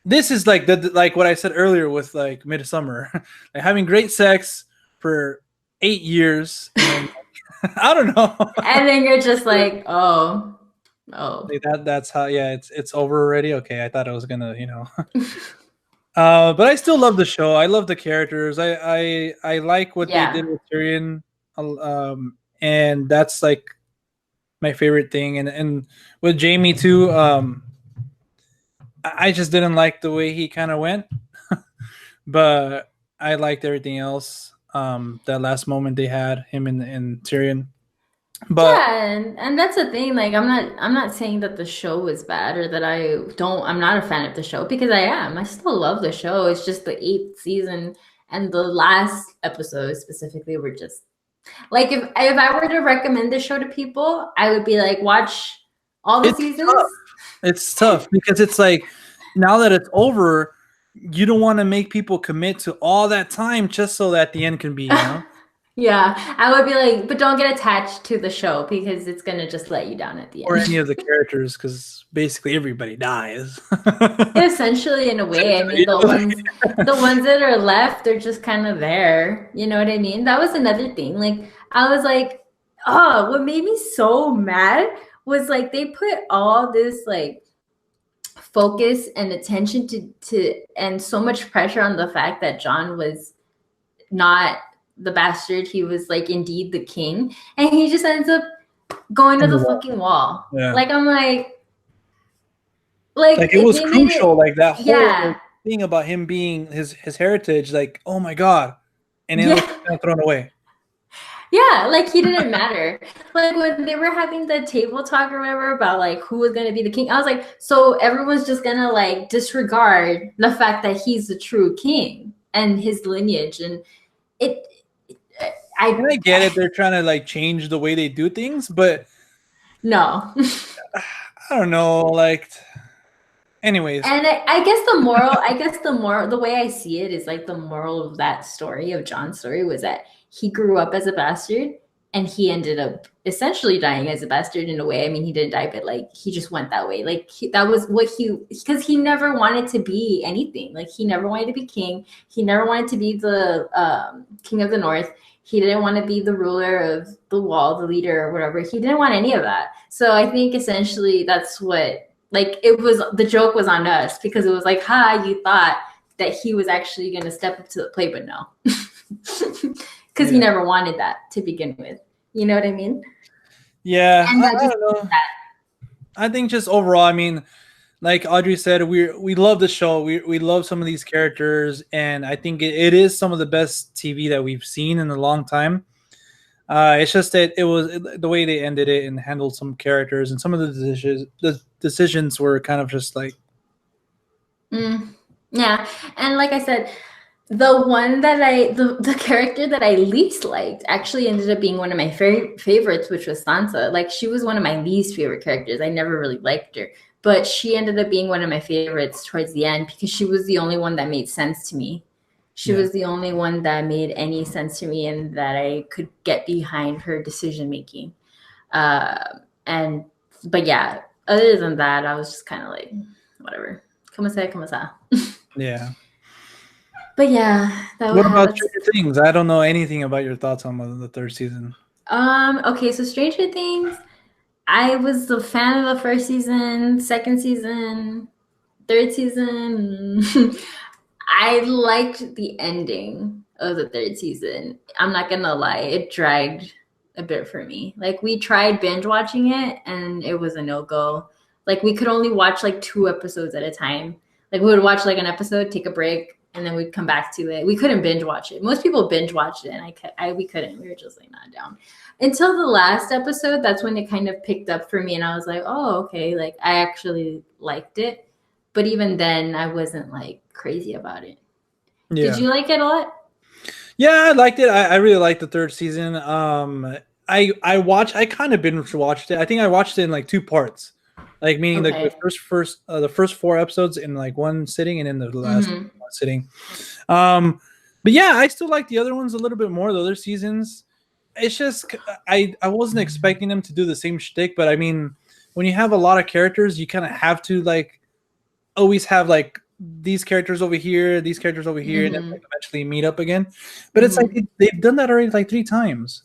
this is like like what I said earlier with like Midsommar, like having great sex for 8 years. And, I don't know. And then you're just like, oh. That's how. Yeah, it's over already. Okay, I thought it was gonna, But I still love the show. I love the characters. I like what they did Yeah. with Tyrion, and that's like my favorite thing. And with Jamie too. I just didn't like the way he kind of went, but I liked everything else. That last moment they had him and Tyrion, but Yeah, and that's the thing. Like, I'm not saying that the show was bad or that I'm not a fan of the show because I am. I still love the show. It's just the eighth season and the last episode specifically were just like if I were to recommend the show to people, I would be like, watch all the it's seasons. tough. It's tough because it's like now that it's over, you don't want to make people commit to all that time just so that the end can be, Yeah, I would be like, but don't get attached to the show because it's gonna just let you down at the or end. any of the characters because basically everybody dies. Essentially, in a way, I mean, the ones that are left, they're just kind of there. You know what I mean? That was another thing. Like, I was like, oh, what made me so mad was like they put all this like focus and attention to and so much pressure on the fact that John was not the bastard. He was like indeed the king, and he just ends up going to the fucking wall. Yeah. Like I'm like Like it was they made it. crucial, like that whole Yeah, thing about him being his heritage, like, oh my god. And then it was yeah. kind of thrown away. Yeah, like he didn't matter. Like when they were having the table talk or whatever about like who was gonna be the king, I was like, so everyone's just gonna like disregard the fact that he's the true king and his lineage, and it. And I get it, they're trying to like change the way they do things, but No. I don't know, like anyways. And I guess the moral, the way I see it is like the moral of that story, of John's story, was that he grew up as a bastard and he ended up essentially dying as a bastard in a way. I mean, he didn't die, but like he just went that way. Like that was what because he never wanted to be anything. Like he never wanted to be king. He never wanted to be the king of the North. He didn't want to be the ruler of the wall, the leader or whatever. He didn't want any of that. So I think essentially that's what like it was the joke was on us because it was like, ha, you thought that he was actually going to step up to the plate, but no. Because he never wanted that to begin with. You know what I mean? Yeah, And I don't know. I think just overall, I mean, like Audrey said, we love the show. We love some of these characters, and I think it is some of the best TV that we've seen in a long time. It's just that it was the way they ended it and handled some characters, and some of the decisions were kind of just like, yeah. And like I said, the one that the character that I least liked actually ended up being one of my favorites, which was Sansa. Like she was one of my least favorite characters. I never really liked her, but she ended up being one of my favorites towards the end because she was the only one that made sense to me. She was the only one that made any sense to me and that I could get behind her decision making. But yeah, other than that, I was just kind of like, whatever. Como sa. yeah. But yeah, What about Stranger Things? I don't know anything about your thoughts on the third season. Okay, so Stranger Things, I was a fan of the first season, second season, third season. I liked the ending of the third season. I'm not gonna lie, it dragged a bit for me. Like we tried binge watching it and it was a no-go. Like we could only watch like 2 episodes at a time. Like we would watch like an episode, take a break, and then we'd come back to it. We couldn't binge watch it. Most people binge watched it, and we couldn't. We were just like not down. Until the last episode, that's when it kind of picked up for me, and I was like, oh, okay. Like I actually liked it, but even then, I wasn't like crazy about it. Yeah. Did you like it a lot? Yeah, I liked it. I really liked the third season. I kind of binge watched it. I think I watched it in like 2 parts. Like meaning the first 4 episodes in like one sitting, and then the last one sitting. But yeah, I still like the other ones a little bit more. The other seasons, it's just I wasn't expecting them to do the same shtick. But I mean, when you have a lot of characters, you kind of have to like always have like these characters over here, these characters over here, and then like eventually meet up again. But it's like they've done that already like 3 times.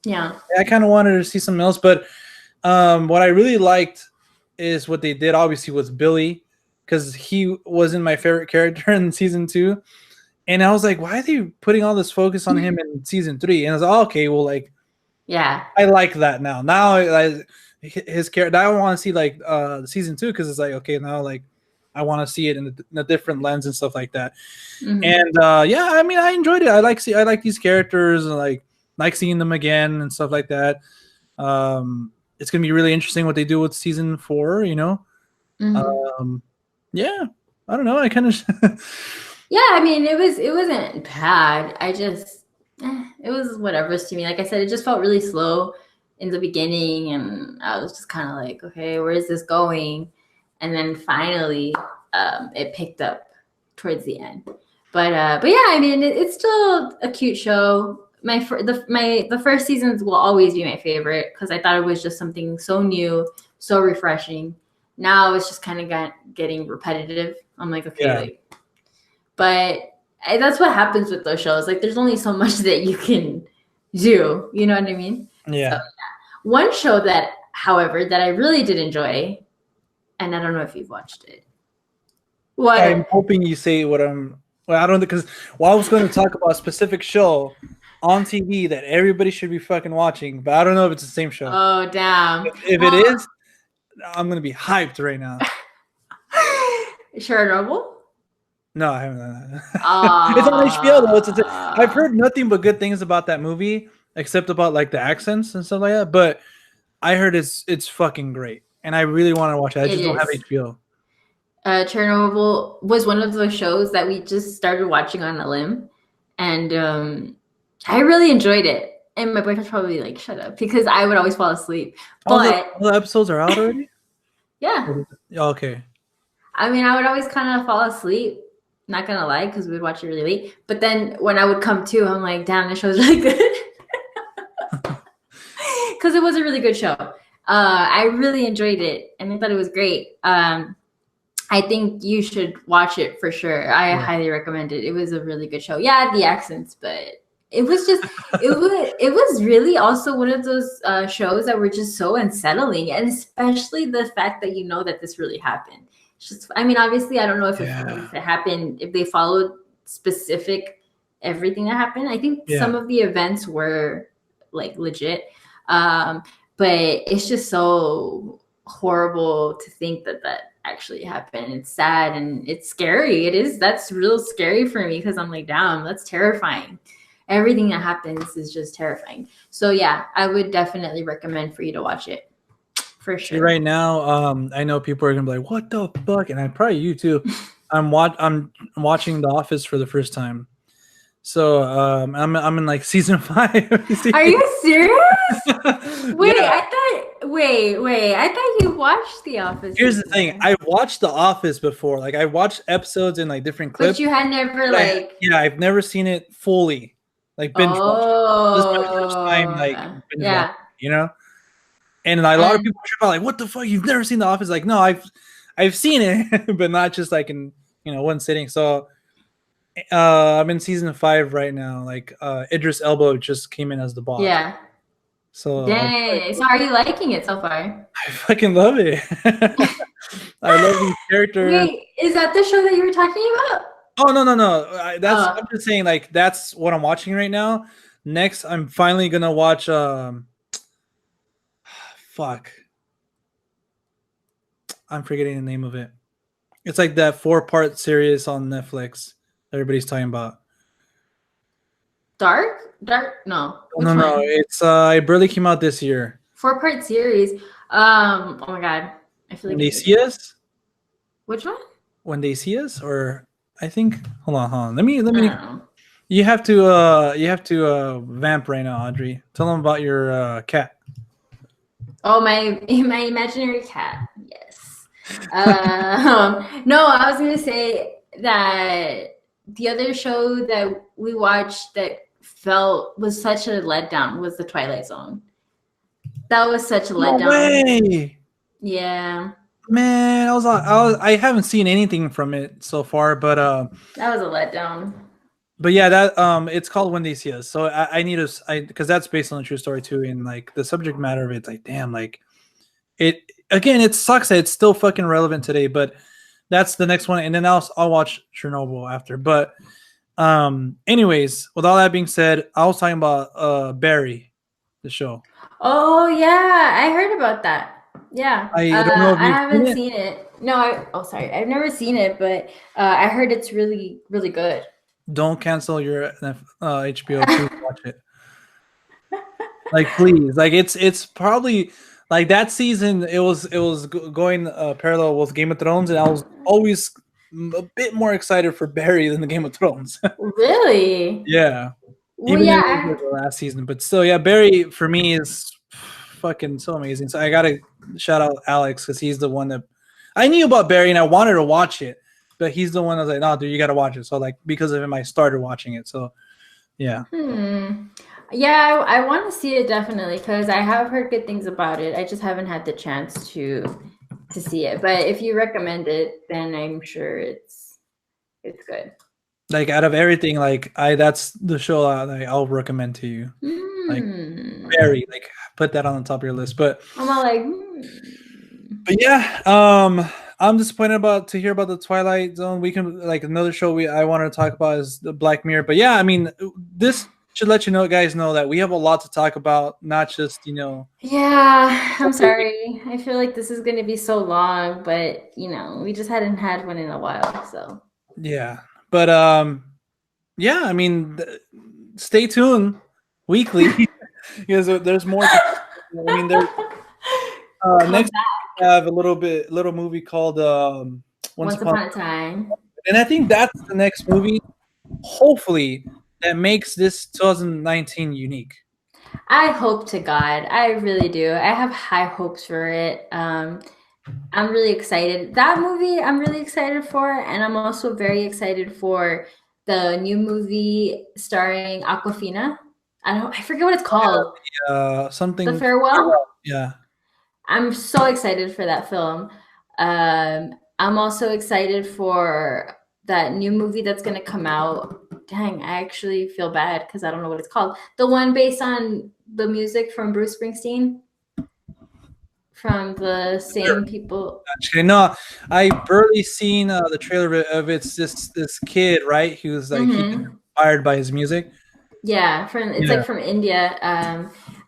Yeah, I kind of wanted to see something else, but what I really liked is what they did obviously with Billy, because he wasn't my favorite character in season 2. And I was like, why are they putting all this focus on him in season 3? And I was like, oh, okay, well, like, yeah, I like that now. Now, his character, I want to see like season 2 because it's like, okay, now like I want to see it in a different lens and stuff like that. mm-hmm. And yeah, I mean, I enjoyed it. I like these characters and like seeing them again and stuff like that. It's gonna be really interesting what they do with season 4. You know, yeah, I don't know. I kind of yeah. I mean, it wasn't bad. I just it was whatever to me. Like I said, it just felt really slow in the beginning, and I was just kind of like, okay, where is this going? And then finally, it picked up towards the end. But yeah, I mean, it's still a cute show. The first seasons will always be my favorite because I thought it was just something so new, so refreshing. Now it's just kind of getting repetitive. I'm like, okay, like, but that's what happens with those shows. Like, there's only so much that you can do. You know what I mean? Yeah. So, yeah. One show that, however, that I really did enjoy, and I don't know if you've watched it. What? I'm hoping you say what I'm. Well, I don't know because I was going to talk about a specific show on TV that everybody should be fucking watching, but I don't know if it's the same show. Oh, damn! If it is, I'm gonna be hyped right now. Chernobyl? No, I haven't done that. It's on HBO though. I've heard nothing but good things about that movie, except about like the accents and stuff like that. But I heard it's fucking great, and I really want to watch it. I just don't have HBO. Chernobyl was one of those shows that we just started watching on a limb, and I really enjoyed it. And my boyfriend's probably like, "Shut up," because I would always fall asleep. But all the episodes are out already. Yeah. Okay. I mean, I would always kind of fall asleep. Not gonna lie, because we would watch it really late. But then when I would come to, I'm like, damn, this show's really good. Because it was a really good show. I really enjoyed it, and I thought it was great. I think you should watch it for sure. I highly recommend it. It was a really good show. Yeah, the accents, but it was just it was really also one of those shows that were just so unsettling, and especially the fact that you know that this really happened. It's just, I mean, obviously, I don't know if it happened, if they followed specific everything that happened. I think some of the events were like legit, but it's just so horrible to think that actually happened. It's sad and it's scary. That's real scary for me because I'm like, damn, that's terrifying. Everything that happens is just terrifying. So yeah, I would definitely recommend for you to watch it. For sure. Right now, I know people are gonna be like, "What the fuck?" And probably you too. I'm watching The Office for the first time, so I'm in like season 5. Are you serious? Wait, yeah. I thought you watched The Office. Here's the thing: I watched The Office before. Like I watched episodes in like different clips. But you had never I've never seen it fully, like binge watch. This is my first time like binge watch, you know. And a lot of people trip out like, "What the fuck? You've never seen The Office?" Like, no, I've seen it, but not just like in one sitting. So I'm in season 5 right now. Like Idris Elba just came in as the boss. Yeah. So dang. So are you liking it so far? I fucking love it. I love these characters. Wait, is that the show that you were talking about? Oh no. I'm just saying like that's what I'm watching right now. Next, I'm finally gonna watch. Fuck. I'm forgetting the name of it. It's like that 4-part series on Netflix everybody's talking about. Dark? No. No. It's it barely came out this year. 4-part series. Oh my god. I feel like When They See Us? Which one? When They See Us? Or I think hold on. Let me You have to vamp right now, Audrey. Tell them about your cat. Oh, my imaginary cat. Yes. No, I was gonna say that the other show that we watched that was such a letdown was The Twilight Zone. That was such a letdown. No way. Yeah. Man, I haven't seen anything from it so far, but that was a letdown. But yeah, that it's called When They See Us. So I need to because that's based on a true story too, and like the subject matter of it's like damn, like it sucks that it's still fucking relevant today. But That's the next one, and then I'll watch Chernobyl after. But anyways, with all that being said, I was talking about Barry, the show. Oh yeah, I heard about that. Yeah, I don't know if I you've seen haven't it. seen it. No, sorry, I've never seen it, but I heard it's really, really good. Don't cancel your HBO. Please watch it. Like please, like it's probably like that season. It was going parallel with Game of Thrones, and I was always a bit more excited for Barry than the Game of Thrones. Really? Yeah, Well, even though yeah, it was the last season, but still, yeah, Barry for me is fucking so amazing. So I gotta shout out Alex because he's the one that I knew about Barry and I wanted to watch it, but he's the one that was like, "No, dude, you gotta watch it." So like because of him, I started watching it. So yeah. Yeah, I want to see it definitely because I have heard good things about it. I just haven't had the chance to see it. But if you recommend it, then I'm sure it's good. Like out of everything, like that's the show I'll recommend to you. Like Barry, like put that on the top of your list. I'm all like, but yeah, I'm disappointed about to hear about the Twilight Zone. We can like another show I wanted to talk about is the Black Mirror. But yeah, I mean this should let you know, guys, know that we have a lot to talk about, not just Yeah, I'm sorry. I feel like this is going to be so long, but we just hadn't had one in a while, so. Yeah, but yeah, I mean, stay tuned weekly because there's more. I mean, there's next we have a little movie called Once Upon a Time. and I think that's the next movie, hopefully, that makes this 2019 unique. I hope to God. I really do. I have high hopes for it. I'm really excited. That movie I'm really excited for, and I'm also very excited for the new movie starring Aquafina. I forget what it's called. Something. The Farewell? Yeah. I'm so excited for that film. I'm also excited for that new movie that's going to come out. Dang, I actually feel bad because I don't know what it's called. The one based on the music from Bruce Springsteen, from the same people. Actually, no, I barely seen the trailer of it. It's this kid, right? He was like he's inspired by his music. Yeah, it's like from India.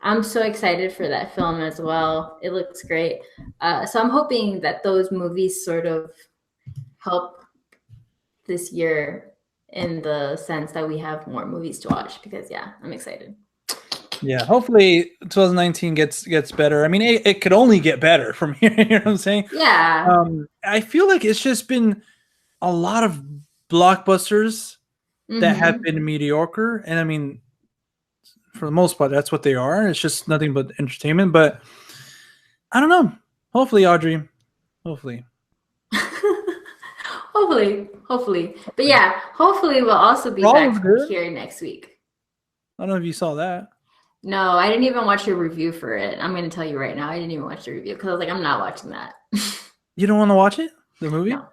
I'm so excited for that film as well. It looks great. So I'm hoping that those movies sort of help this year in the sense that we have more movies to watch because yeah, I'm excited. Yeah, hopefully 2019 gets better. I mean, it could only get better from here. You know what I'm saying? Yeah. I feel like it's just been a lot of blockbusters that have been mediocre, and I mean, for the most part, that's what they are. It's just nothing but entertainment. But I don't know. Hopefully, Audrey. Hopefully. hopefully. But yeah, hopefully we'll also be back here next week. I don't know if you saw that. No, I didn't even watch your review for it. I'm going to tell you right now. I didn't even watch the review because I was like, I'm not watching that. You don't want to watch it? The movie? No.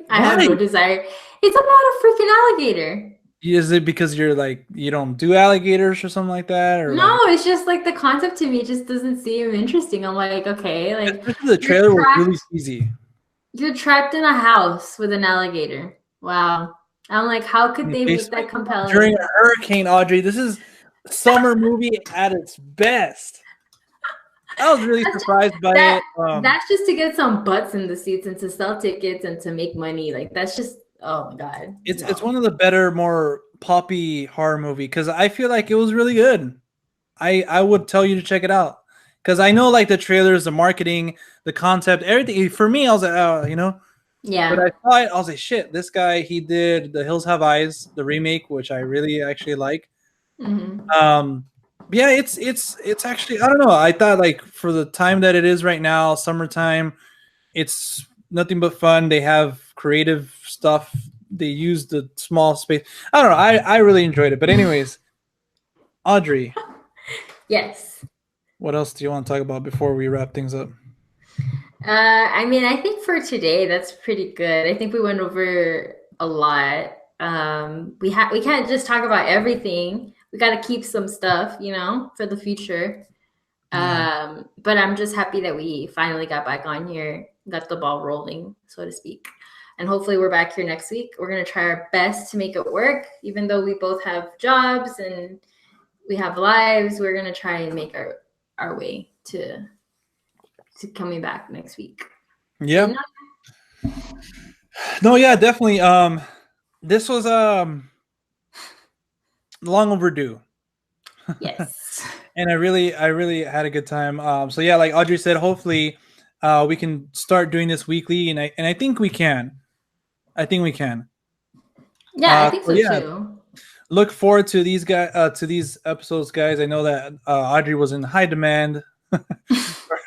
I have no desire. It's about a freaking alligator. Is it because you're like, you don't do alligators or something like that? Or no, it's just like the concept to me just doesn't seem interesting. I'm like, okay, like especially the trailer was really easy. You're trapped in a house with an alligator. Wow. I'm like, how could they make that compelling? During a hurricane, Audrey. This is a summer movie at its best. I was really surprised by it. That's just to get some butts in the seats and to sell tickets and to make money. Like that's just oh my god. It's one of the better, more poppy horror movie because I feel like it was really good. I would tell you to check it out because I know like the trailers, the marketing, the concept, everything. For me, I was like, oh, yeah. But I saw it, I was like, shit. This guy, he did The Hills Have Eyes, the remake, which I really actually like. Yeah, it's actually, I don't know. I thought like for the time that it is right now, summertime, it's nothing but fun. They have creative stuff. They use the small space. I don't know. I really enjoyed it. But anyways, Audrey. Yes. What else do you want to talk about before we wrap things up? I mean, I think for today that's pretty good. I think we went over a lot. We can't just talk about everything. We got to keep some stuff, for the future. But I'm just happy that we finally got back on here got the ball rolling, so to speak. And hopefully we're back here next week. We're going to try our best to make it work. Even though we both have jobs and we have lives, we're going to try and make our way to coming back next week. Yeah. No, yeah, definitely. This was long overdue. Yes. And I really had a good time. So yeah, like Audrey said, hopefully we can start doing this weekly, and I think we can. I think we can. Yeah, I think so too. Look forward to these episodes, guys. I know that Audrey was in high demand.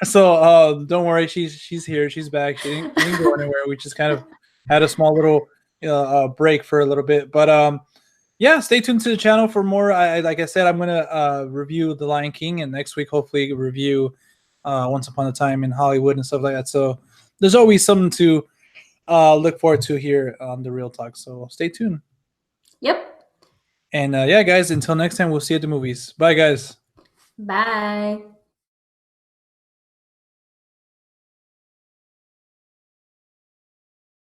So don't worry, she's here, she's back. She didn't go anywhere. We just kind of had a small little break for a little bit, but yeah, stay tuned to the channel for more. Like I said, I'm gonna review The Lion King, and next week hopefully review Once Upon a Time in Hollywood and stuff like that. So there's always something to look forward to here on the Real Talk. So stay tuned. Yep. And yeah, guys, until next time, we'll see you at the movies. Bye, guys. Bye.